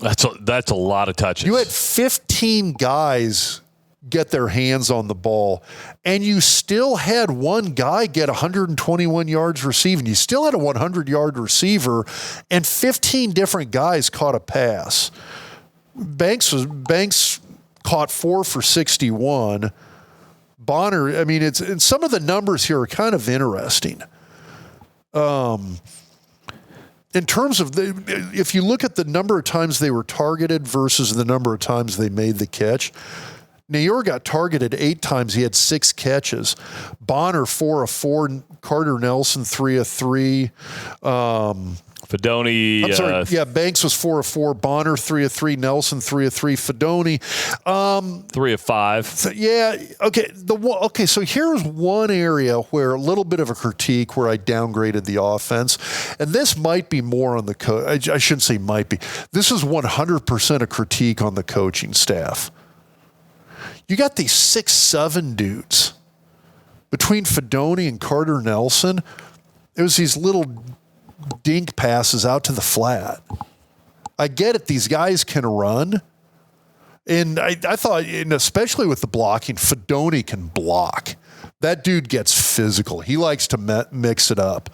That's a lot of touches. You had 15 guys get their hands on the ball, and you still had one guy get 121 yards receiving. You still had a 100-yard receiver, and 15 different guys caught a pass. Banks caught 4 for 61. Bonner, I mean, and some of the numbers here are kind of interesting. In terms of if you look at the number of times they were targeted versus the number of times they made the catch, Nayor got targeted 8 times. He had 6 catches. Bonner 4 of 4. Carter Nelson 3 of 3. Fedoni. I'm sorry. Banks was 4 of 4. Bonner 3 of 3. Nelson 3 of 3. Fedoni 3 of 5. Okay. So here's one area where a little bit of a critique where I downgraded the offense, and this might be more on the coach. I shouldn't say might be. This is 100% a critique on the coaching staff. You got these 6'7" dudes between Fedoni and Carter Nelson. It was these little dink passes out to the flat. I get it. These guys can run. And I thought, and especially with the blocking, Fedoni can block. That dude gets physical. He likes to mix it up.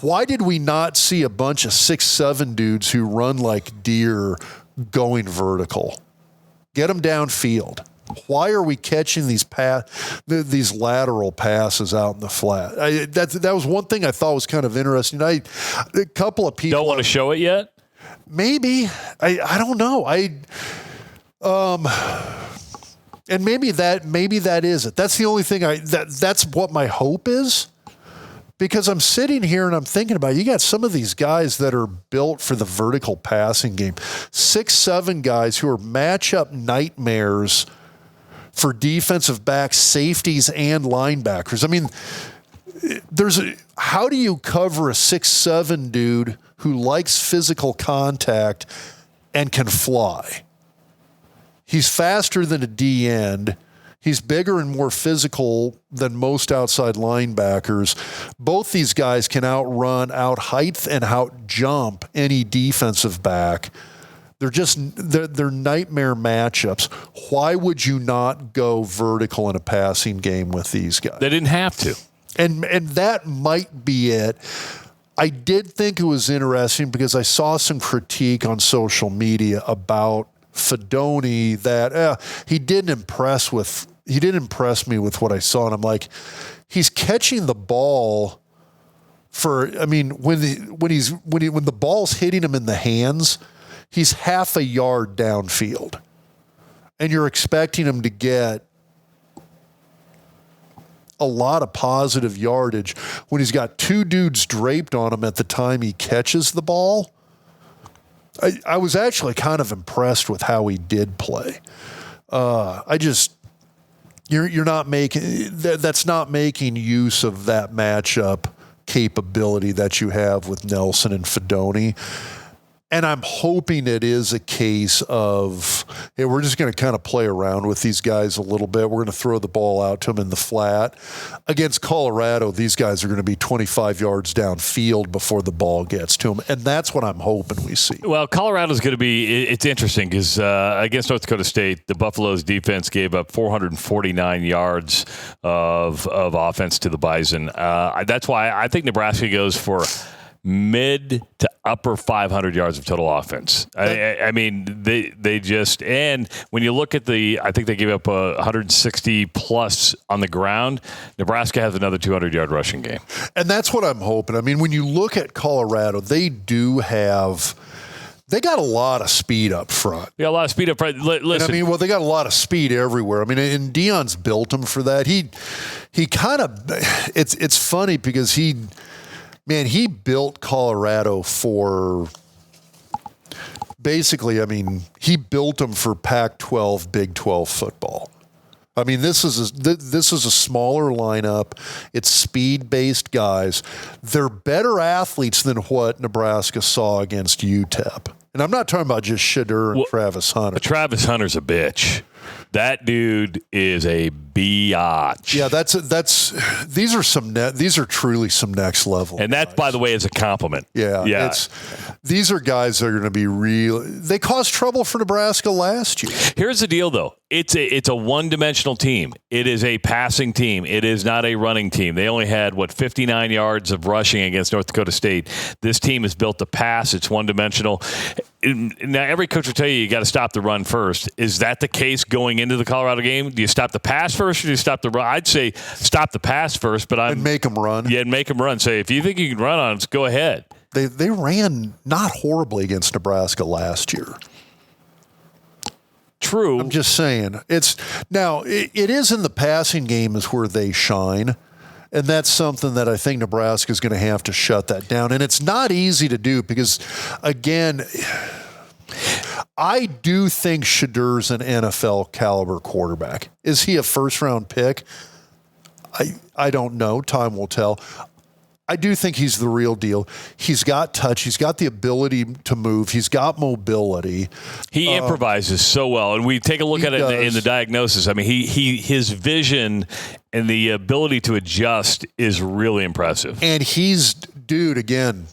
Why did we not see a bunch of 6'7" dudes who run like deer going vertical? Get them downfield. Why are we catching these lateral passes out in the flat? That was one thing I thought was kind of interesting. A couple of people don't want to show it yet. Maybe I don't know. And maybe that is it. That's the only thing that's what my hope is. Because I'm sitting here and I'm thinking about, you got some of these guys that are built for the vertical passing game. 6'7" guys who are matchup nightmares for defensive backs, safeties, and linebackers. I mean, how do you cover a 6'7" dude who likes physical contact and can fly? He's faster than a D end. He's bigger and more physical than most outside linebackers. Both these guys can outrun, out-height, and out-jump any defensive back. They're nightmare matchups. Why would you not go vertical in a passing game with these guys? They didn't have to. And that might be it. I did think it was interesting because I saw some critique on social media about Fedoni that he didn't impress me with what I saw, and I'm like, he's catching the ball when the ball's hitting him in the hands, he's half a yard downfield, and you're expecting him to get a lot of positive yardage when he's got 2 dudes draped on him at the time he catches the ball. I was actually kind of impressed with how he did play. You're not making that's not making use of that matchup capability that you have with Nelson and Fedoni. And I'm hoping it is a case of, hey, we're just going to kind of play around with these guys a little bit. We're going to throw the ball out to them in the flat. Against Colorado, these guys are going to be 25 yards downfield before the ball gets to them. And that's what I'm hoping we see. Well, Colorado's going to be – it's interesting because against North Dakota State, the Buffalo's defense gave up 449 yards of offense to the Bison. That's why I think Nebraska goes for – mid to upper 500 yards of total offense. I mean, they just, and when you look at I think they gave up 160 plus on the ground. Nebraska has another 200-yard rushing game. And that's what I'm hoping. I mean, when you look at Colorado, they got a lot of speed up front. They got a lot of speed up front. Listen. They got a lot of speed everywhere. I mean, and Deion's built them for that. He kind of, it's funny because Man, he built Colorado for basically, I mean, he built them for Pac-12, Big 12 football. I mean, this is a smaller lineup. It's speed-based guys. They're better athletes than what Nebraska saw against UTEP. And I'm not talking about just Shadur and Travis Hunter. Travis Hunter's a bitch. That dude is a biatch. Yeah, these are truly some next level. And that, guys. by the way, is a compliment. Yeah. These are guys that are going to be real. They caused trouble for Nebraska last year. Here's the deal, though. It's a one-dimensional team. It is a passing team. It is not a running team. They only had, 59 yards of rushing against North Dakota State. This team is built to pass. It's one-dimensional. Now, every coach will tell you got to stop the run first. Is that the case going into the Colorado game? Do you stop the pass first or do you stop the run? I'd say stop the pass first, and make them run. Yeah, and make them run. Say, if you think you can run on us, go ahead. They ran not horribly against Nebraska last year. True. I'm just saying. It is in the passing game is where they shine. And that's something that I think Nebraska is going to have to shut that down. And it's not easy to do because, again, I do think Shadur's an NFL caliber quarterback. Is he a first-round pick? I don't know. Time will tell. I do think he's the real deal. He's got touch. He's got the ability to move. He's got mobility. He improvises so well, and we take a look at it in the diagnosis. I mean, his vision and the ability to adjust is really impressive. And again,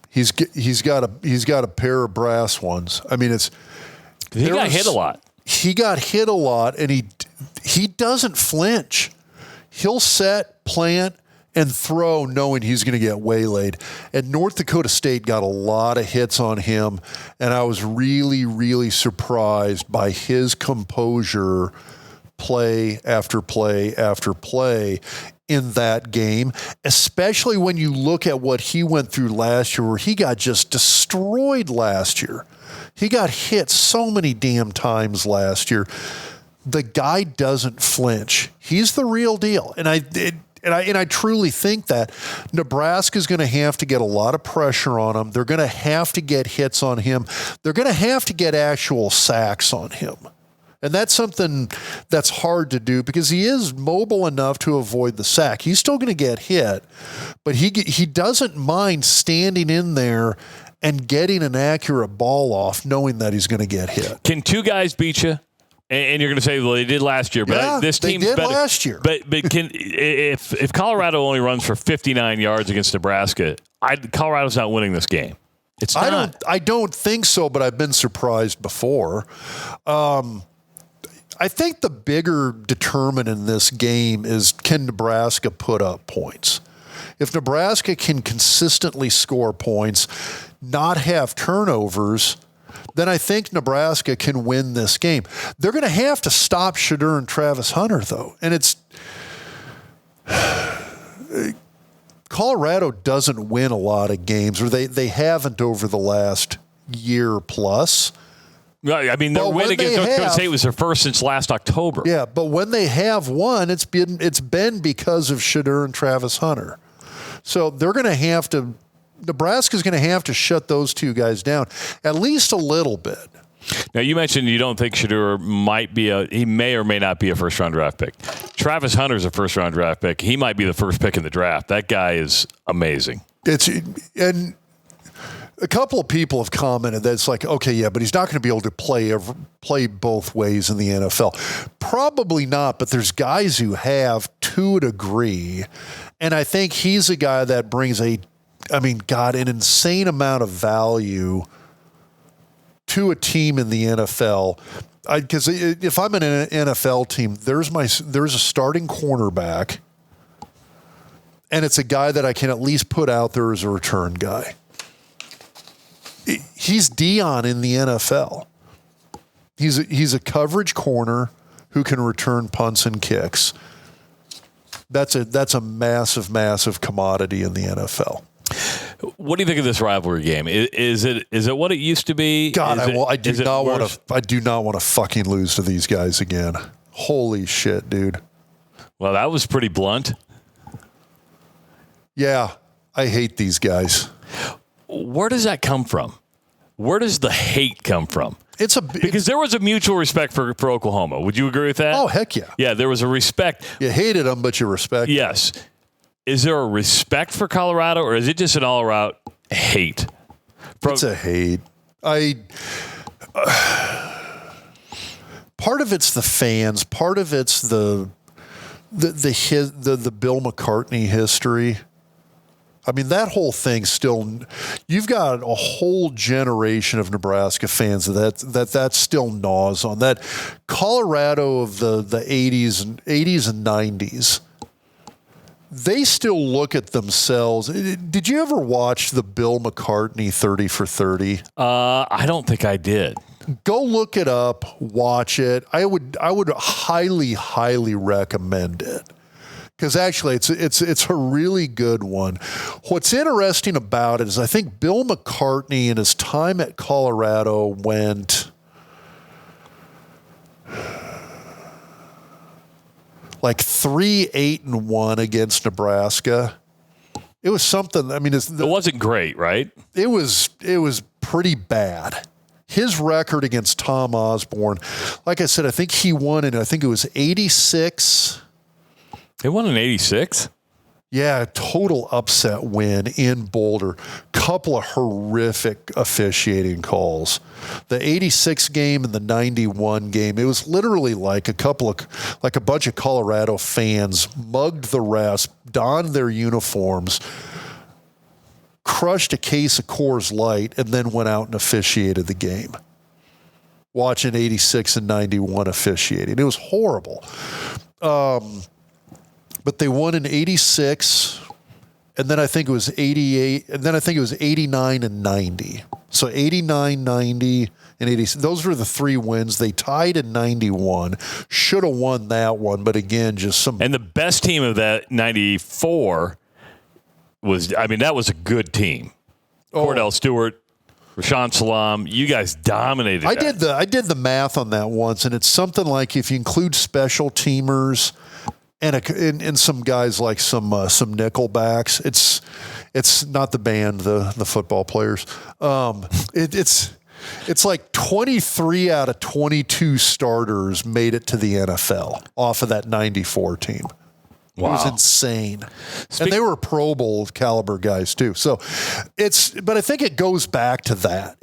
he's got a pair of brass ones. I mean, he got hit a lot. He got hit a lot, and he doesn't flinch. He'll set, plant, and throw knowing he's going to get waylaid. And North Dakota State got a lot of hits on him, and I was really, really surprised by his composure play after play after play in that game, especially when you look at what he went through last year where he got just destroyed last year. He got hit so many damn times last year. The guy doesn't flinch. He's the real deal. And I truly think that Nebraska is going to have to get a lot of pressure on him. They're going to have to get hits on him. They're going to have to get actual sacks on him. And that's something that's hard to do because he is mobile enough to avoid the sack. He's still going to get hit, but he doesn't mind standing in there and getting an accurate ball off knowing that he's going to get hit. Can two guys beat you? And you're going to say, well, they did last year, but this team's better. Last year. But if Colorado only runs for 59 yards against Nebraska, Colorado's not winning this game. It's not. I don't think so, but I've been surprised before. I think the bigger determinant in this game is can Nebraska put up points? If Nebraska can consistently score points, not have turnovers, then I think Nebraska can win this game. They're going to have to stop Shadur and Travis Hunter, though. And Colorado doesn't win a lot of games, or they haven't over the last year plus. I mean, their win against North Dakota State was their first since last October. Yeah, but when they have won, it's been because of Shadur and Travis Hunter. So they're going to have to. Nebraska's going to have to shut those two guys down at least a little bit. Now, you mentioned you don't think Shadur he may or may not be a first-round draft pick. Travis Hunter's a first-round draft pick. He might be the first pick in the draft. That guy is amazing. And a couple of people have commented that it's like, okay, yeah, but he's not going to be able to play both ways in the NFL. Probably not, but there's guys who have to a degree. And I think he's a guy that brings an insane amount of value to a team in the NFL. Because if I'm in an NFL team, there's a starting cornerback, and it's a guy that I can at least put out there as a return guy. He's Dion in the NFL. He's a coverage corner who can return punts and kicks. That's a massive, massive commodity in the NFL. What do you think of this rivalry game? Is it what it used to be? God, I do not want to fucking lose to these guys again. Holy shit, dude. Well, that was pretty blunt. Yeah. I hate these guys. Where does that come from? Where does the hate come from? Because there was a mutual respect for Oklahoma. Would you agree with that? Oh, heck yeah. Yeah, there was a respect. You hated them, but you respect them. Yes. Is there a respect for Colorado, or is it just an all-out hate? It's a hate. Part of it's the fans. Part of it's the Bill McCartney history. I mean, that whole thing still. You've got a whole generation of Nebraska fans that still gnaws on that. Colorado of the 80s and 90s. They still look at themselves. Did you ever watch the Bill McCartney 30 for 30? I don't think I did. Go look it up, watch it. I would highly recommend it. Because actually, it's a really good one. What's interesting about it is I think Bill McCartney in his time at Colorado went like 3-8-1 against Nebraska. It was something. I mean, it wasn't great, right? It was pretty bad. His record against Tom Osborne, like I said, I think he won in, I think it was 86. They won in 86? Yeah, total upset win in Boulder. Couple of horrific officiating calls. The 86 game and the 91 game, it was literally like a bunch of Colorado fans mugged the refs, donned their uniforms, crushed a case of Coors Light, and then went out and officiated the game. Watching 86 and 91 officiating. It was horrible. But they won in 86, and then I think it was 88, and then I think it was 89 and 90. So 89, 90, and 86. Those were the three wins. They tied in 91. Should have won that one, but again, just some. And the best team of that 94 that was a good team. Cordell Stewart, Rashawn Salam, you guys dominated. I did the math on that once, and it's something like if you include special teamers and some guys like some nickelbacks, it's not the band, the football players. It's like 23 out of 22 starters made it to the NFL off of that 94 team. Wow. It was insane. And they were Pro Bowl caliber guys too. So but I think it goes back to that.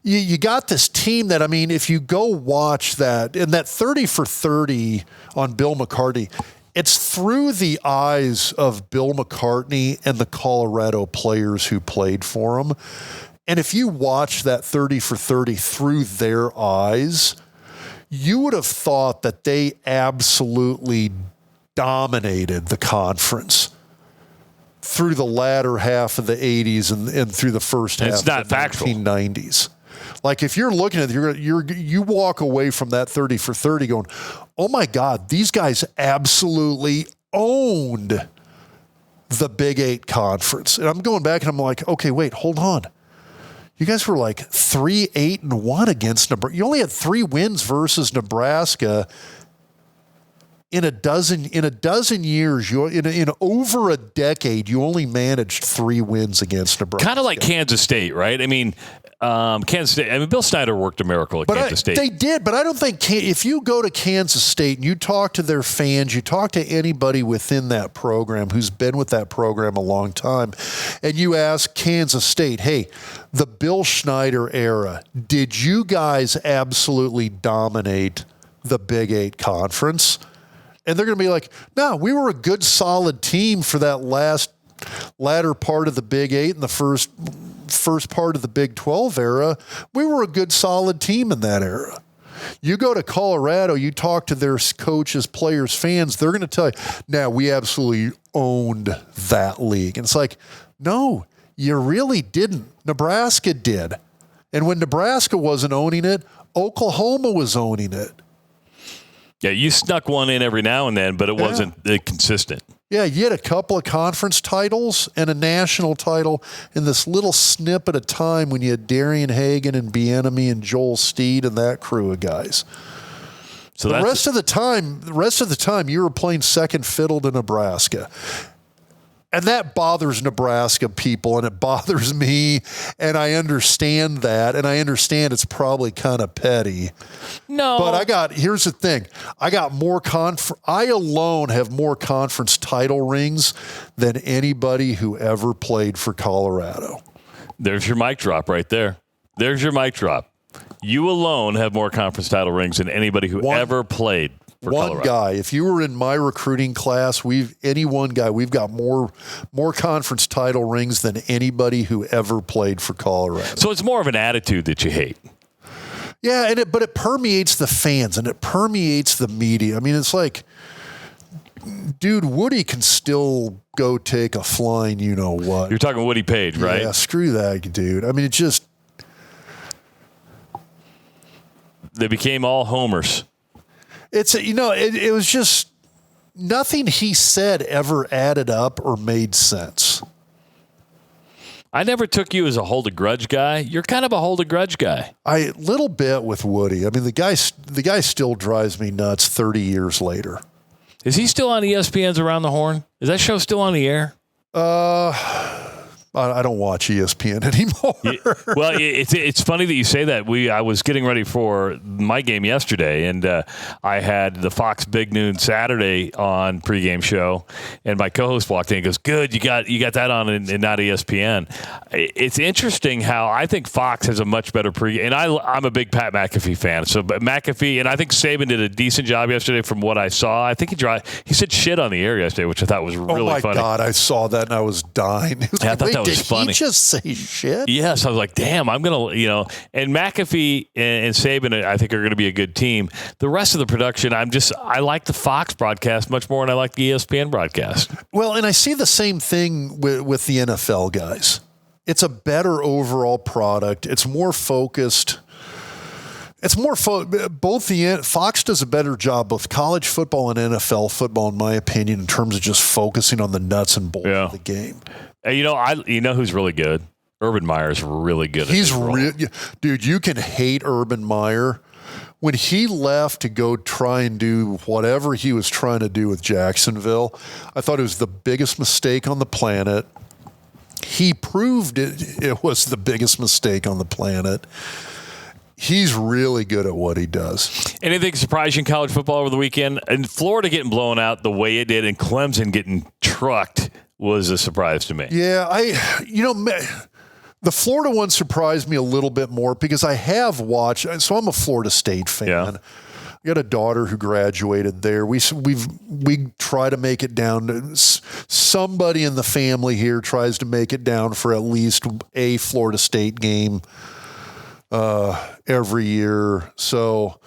You got this team that, I mean, if you go watch that, and that 30 for 30 on Bill McCartney, it's through the eyes of Bill McCartney and the Colorado players who played for him. And if you watch that 30 for 30 through their eyes, you would have thought that they absolutely dominated the conference through the latter half of the 80s and through the first half of the 1990s. Like if you're looking at it, you walk away from that 30 for 30 going, oh my God, these guys absolutely owned the Big 8 conference. And I'm going back and I'm like, okay, wait, hold on. You guys were like 3-8-1 against Nebraska. You only had 3 wins versus Nebraska in a dozen years. In over a decade, you only managed 3 wins against Nebraska. Kind of like Kansas State, right? I mean, Kansas State. I mean, Bill Snyder worked a miracle at Kansas State. They did, but I don't think if you go to Kansas State and you talk to their fans, you talk to anybody within that program who's been with that program a long time, and you ask Kansas State, hey, the Bill Snyder era, did you guys absolutely dominate the Big 8 conference? And they're going to be like, no, we were a good, solid team for that latter part of the Big 8 and the first part of the Big 12 era. We were a good, solid team in that era. You go to Colorado, you talk to their coaches, players, fans, they're going to tell you, now we absolutely owned that league. And it's like, no, you really didn't. Nebraska did. And when Nebraska wasn't owning it, Oklahoma was owning it. Yeah, you snuck one in every now and then, but it wasn't consistent. Yeah, you had a couple of conference titles and a national title in this little snippet of time when you had Darian Hagan and Bieniemy and Joel Steed and that crew of guys. So the rest of the time, you were playing second fiddle to Nebraska. And that bothers Nebraska people, and it bothers me, and I understand that, and I understand it's probably kind of petty. No. But here's the thing. I alone have more conference title rings than anybody who ever played for Colorado. There's your mic drop right there. There's your mic drop. You alone have more conference title rings than anybody who ever played for Colorado. One guy. If you were in my recruiting class, we've got more conference title rings than anybody who ever played for Colorado. So it's more of an attitude that you hate. Yeah, but it permeates the fans and it permeates the media. I mean, it's like, dude, Woody can still go take a flying you-know-what. You're talking Woody Page, right? Yeah, screw that, dude. I mean, it just... They became all homers. It was just nothing he said ever added up or made sense. I never took you as a hold a grudge guy. You're kind of a hold a grudge guy. A little bit with Woody. I mean, the guy still drives me nuts 30 years later. Is he still on ESPN's Around the Horn? Is that show still on the air? I don't watch ESPN anymore. Well, it's funny that you say that. I was getting ready for my game yesterday, and I had the Fox Big Noon Saturday on pregame show, and my co-host walked in and goes, "Good, you got that on and not ESPN." It's interesting how I think Fox has a much better pregame, and I'm a big Pat McAfee fan. So McAfee, and I think Saban did a decent job yesterday from what I saw. I think he said shit on the air yesterday, which I thought was really funny. Oh my God, I saw that and I was dying. I thought that was funny. Did he just say shit? Yes, I was like, damn, I'm going to, and McAfee and Saban, I think, are going to be a good team. The rest of the production, I like the Fox broadcast much more than I like the ESPN broadcast. Well, and I see the same thing with the NFL guys. It's a better overall product. It's more focused. Fox does a better job, both college football and NFL football, in my opinion, in terms of just focusing on the nuts and bolts of the game. You know who's really good? Urban Meyer's really good. He's dude. You can hate Urban Meyer. When he left to go try and do whatever he was trying to do with Jacksonville, I thought it was the biggest mistake on the planet. He proved it was the biggest mistake on the planet. He's really good at what he does. Anything surprise you in college football over the weekend? And Florida getting blown out the way it did and Clemson getting trucked was a surprise to me. Yeah, the Florida one surprised me a little bit more because I have watched. So I'm a Florida State fan. Yeah. I got a daughter who graduated there. We try to make it down. Somebody in the family here tries to make it down for at least a Florida State game every year. So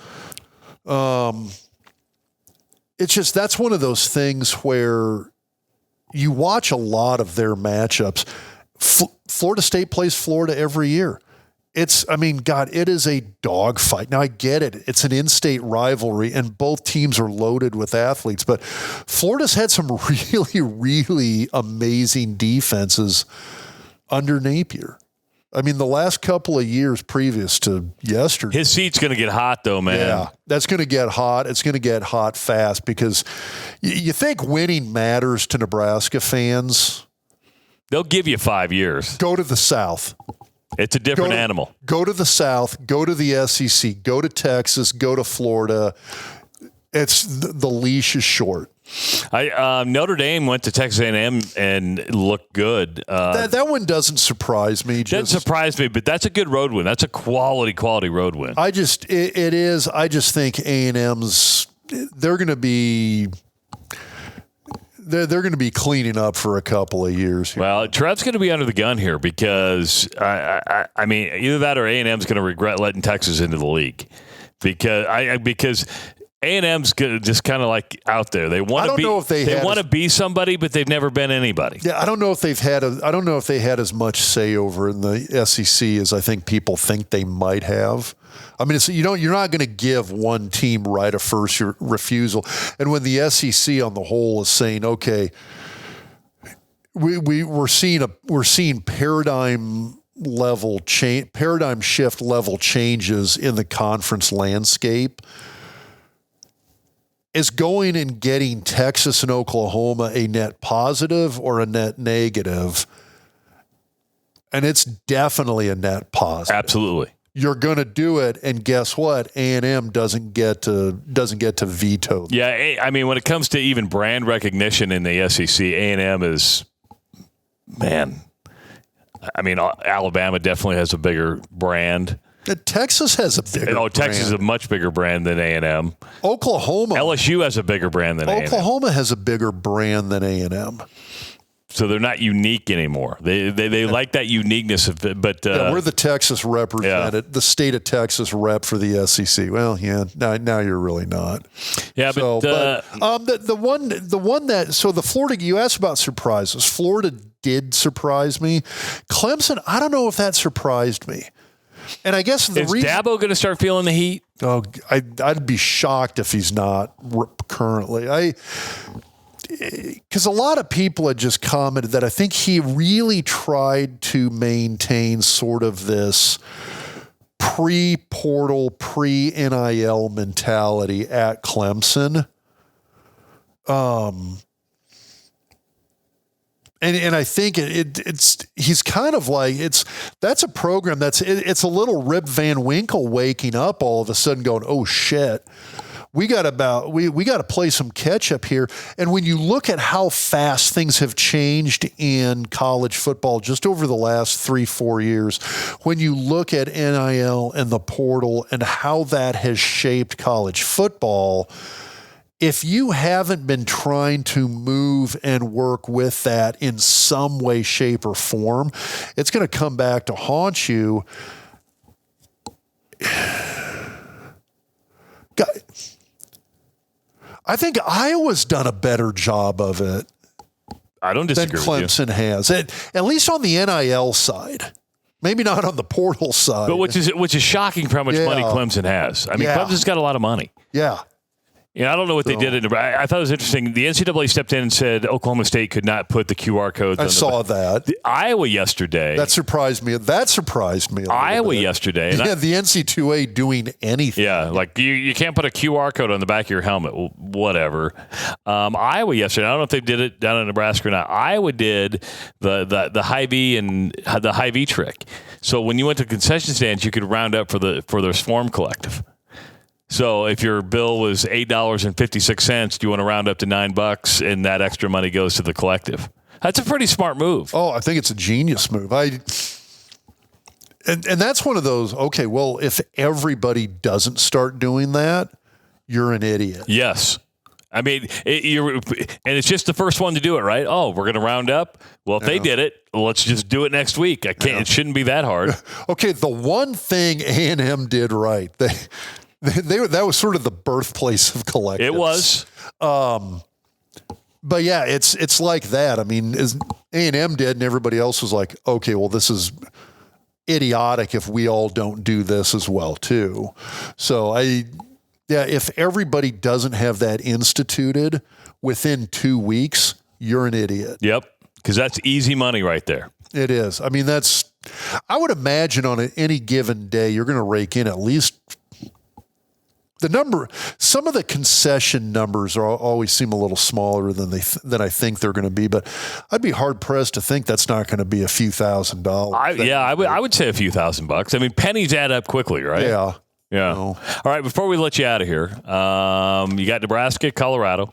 it's just, that's one of those things where you watch a lot of their matchups. Florida State plays Florida every year. It is a dogfight. Now, I get it. It's an in-state rivalry, and both teams are loaded with athletes. But Florida's had some really, really amazing defenses under Napier. I mean, the last couple of years previous to yesterday. His seat's going to get hot, though, man. Yeah, that's going to get hot. It's going to get hot fast because you think winning matters to Nebraska fans. They'll give you 5 years. Go to the South. It's a different animal. Go to the South. Go to the SEC. Go to Texas. Go to Florida. It's the leash is short. Notre Dame went to Texas A&M and looked good. That one doesn't surprise me. Doesn't surprise me, but that's a good road win. That's a quality road win. It is. I just think A&M's they're going to be. They're going to be cleaning up for a couple of years here. Well, Trev's going to be under the gun here because, I mean, either that or A&M's going to regret letting Texas into the league because A&M's just kind of like out there. They want to be. They want to be somebody, but they've never been anybody. Yeah, I don't know if they had as much say over in the SEC as I think people think they might have. I mean, you're not going to give one team right of first refusal. And when the SEC on the whole is saying, okay, we're seeing paradigm shift level changes in the conference landscape. is going and getting Texas and Oklahoma a net positive or a net negative? And it's definitely a net positive. Absolutely. You're going to do it, and guess what? A&M doesn't get to veto them. Yeah, I mean, when it comes to even brand recognition in the SEC, A&M is, man. I mean, Alabama definitely has a bigger brand. Texas has a bigger brand. Texas is a much bigger brand than A&M. LSU has a bigger brand than A&M. Oklahoma has a bigger brand than A&M. So they're not unique anymore. They like that uniqueness of it, but we're the Texas represented, the state of Texas rep for the SEC. Well, yeah, now you're really not. Yeah, so, the one that the Florida, you asked about surprises. Florida did surprise me. Clemson, I don't know if that surprised me. And I guess is Dabo going to start feeling the heat? Oh, I'd be shocked if he's not currently. Because a lot of people had just commented that I think he really tried to maintain sort of this pre-portal, pre-NIL mentality at Clemson. And I think he's kind of like that's a program it's a little Rip Van Winkle waking up all of a sudden going, oh shit. We got to play some catch up here. And when you look at how fast things have changed in college football just over the last 3-4 years, when you look at NIL and the portal and how that has shaped college football, if you haven't been trying to move and work with that in some way, shape, or form, it's going to come back to haunt you. I think Iowa's done a better job of it. I don't disagree than Clemson has, at least on the NIL side. Maybe not on the portal side, but which is shocking for how much money Clemson has. I mean, Clemson's got a lot of money. Yeah. I don't know what they did in Nebraska. I thought it was interesting. The NCAA stepped in and said Oklahoma State could not put the QR codes on. I saw that. Iowa yesterday. That surprised me. Iowa yesterday. Yeah, the NC2A doing anything. Yeah, like you can't put a QR code on the back of your helmet. Well, whatever. Iowa yesterday. I don't know if they did it down in Nebraska or not. Iowa did the Hy-Vee and the Hy-Vee trick. So when you went to concession stands, you could round up for their Swarm Collective. So if your bill was $8.56, do you want to round up to $9, and that extra money goes to the collective? That's a pretty smart move. Oh, I think it's a genius move. And that's one of those. Okay, well, if everybody doesn't start doing that, you're an idiot. Yes. I mean, and it's just the first one to do it, right? Oh, we're going to round up. Well, if they did it, let's just do it next week. It shouldn't be that hard. Okay, the one thing A&M did right, that was sort of the birthplace of collectives. It was. But yeah, it's like that. I mean, A&M did, and everybody else was like, okay, well, this is idiotic if we all don't do this as well too. So if everybody doesn't have that instituted within 2 weeks, you're an idiot. Yep, because that's easy money right there. It is. I mean, I would imagine on any given day, you're going to rake in at least some of the concession numbers always seem a little smaller than I think they're going to be, but I'd be hard pressed to think that's not going to be a few $1,000s. I would say a few $1,000. I mean, pennies add up quickly, right? Yeah. Yeah. No. All right. Before we let you out of here, you got Nebraska, Colorado.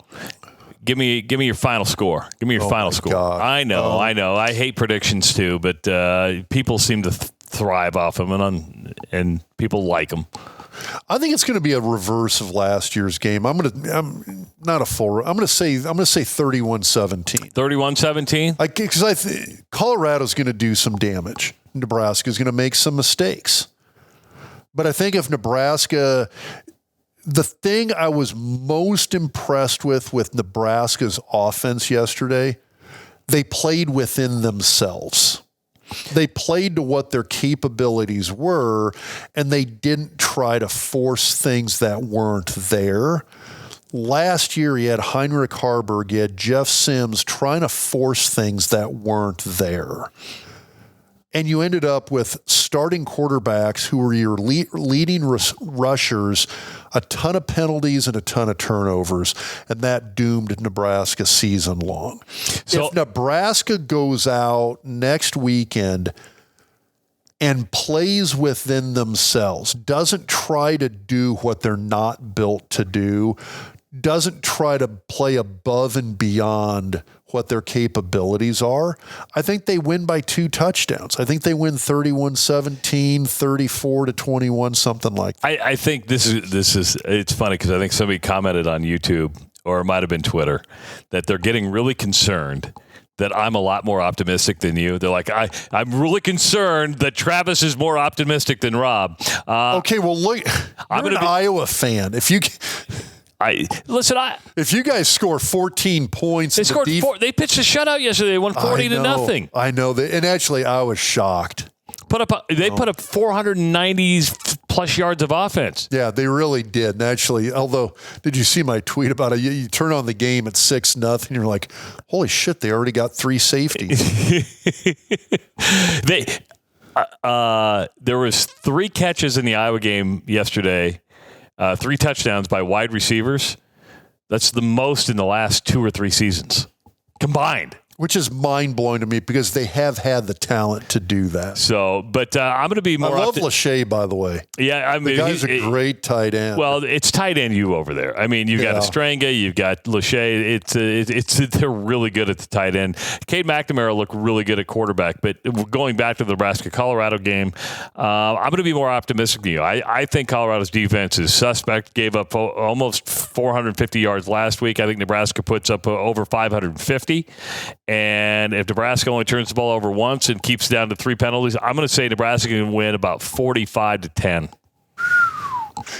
Give me your final score. Give me your final score. God. I know. I hate predictions too, but people seem to thrive off them, and people like them. I think it's going to be a reverse of last year's game. I'm going to say 31-17. 31-17? Because Colorado's going to do some damage. Nebraska's going to make some mistakes. But I think if Nebraska, the thing I was most impressed with Nebraska's offense yesterday, they played within themselves. They played to what their capabilities were, and they didn't try to force things that weren't there. Last year, you had Heinrich Harburg, you had Jeff Sims trying to force things that weren't there. And you ended up with starting quarterbacks who were your leading rushers, a ton of penalties and a ton of turnovers, and that doomed Nebraska season long. So, if Nebraska goes out next weekend and plays within themselves, doesn't try to do what they're not built to do, doesn't try to play above and beyond what their capabilities are, I think they win by 2 touchdowns. I think they win 31-17, 34-21, something like that. I think this is it's funny because I think somebody commented on YouTube, or it might have been Twitter, that they're getting really concerned that I'm a lot more optimistic than you. They're like, I'm really concerned that Travis is more optimistic than Rob. Okay, well, look, I'm an Iowa fan. If you guys score 14 points, they scored 4. They pitched a shutout yesterday. They won 40-0. I know that, and actually, I was shocked. Put up 490 plus yards of offense. Yeah, they really did. And actually, although, did you see my tweet about it? You turn on the game at 6-0, and you're like, holy shit, they already got 3 safeties. There was 3 catches in the Iowa game yesterday, 3 touchdowns by wide receivers. That's the most in the last 2 or 3 seasons combined. Which is mind-blowing to me because they have had the talent to do that. So, but I'm going to be more... I love Lachey, by the way. Yeah, I mean... The guy's a great tight end. Well, it's tight end you over there. I mean, you've got Estranga, you've got Lachey. They're really good at the tight end. Cade McNamara looked really good at quarterback, but going back to the Nebraska-Colorado game, I'm going to be more optimistic than you. I think Colorado's defense is suspect. Gave up almost 450 yards last week. I think Nebraska puts up over 550. And if Nebraska only turns the ball over once and keeps it down to 3 penalties, I'm going to say Nebraska can win about 45-10.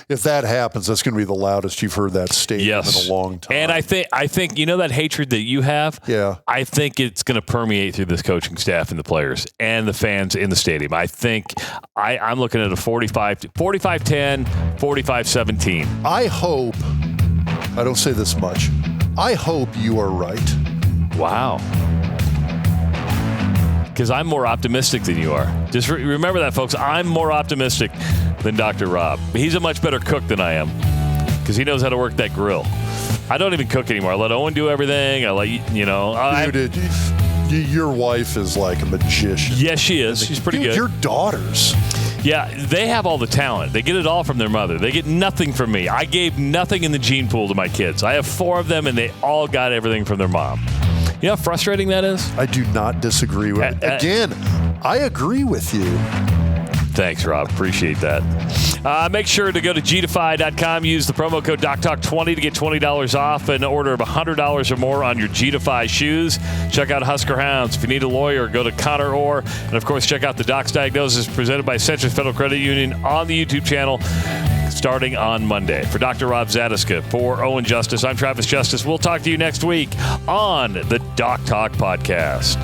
If that happens, that's going to be the loudest you've heard that stadium in a long time. And I think you know that hatred that you have? Yeah. I think it's going to permeate through this coaching staff and the players and the fans in the stadium. I think I'm looking at a 45-10, 45-17. I hope, I don't say this much, I hope you are right. Wow. Because I'm more optimistic than you are. Just remember that, folks. I'm more optimistic than Dr. Rob. He's a much better cook than I am because he knows how to work that grill. I don't even cook anymore. I let Owen do everything. I let your wife is like a magician. Yes, she is. She's pretty good. Your daughters. Yeah, they have all the talent. They get it all from their mother. They get nothing from me. I gave nothing in the gene pool to my kids. I have 4 of them, and they all got everything from their mom. You know how frustrating that is? I do not disagree with it. Again, I agree with you. Thanks, Rob. Appreciate that. Make sure to go to gdefy.com. Use the promo code DocTalk20 to get $20 off an order of $100 or more on your G-Defy shoes. Check out Husker Hounds. If you need a lawyer, go to Connor Orr. And, of course, check out the Doc's Diagnosis presented by Century Federal Credit Union on the YouTube channel starting on Monday. For Dr. Rob Zatechka, for Owen Justice, I'm Travis Justice. We'll talk to you next week on the Doc Talk Podcast.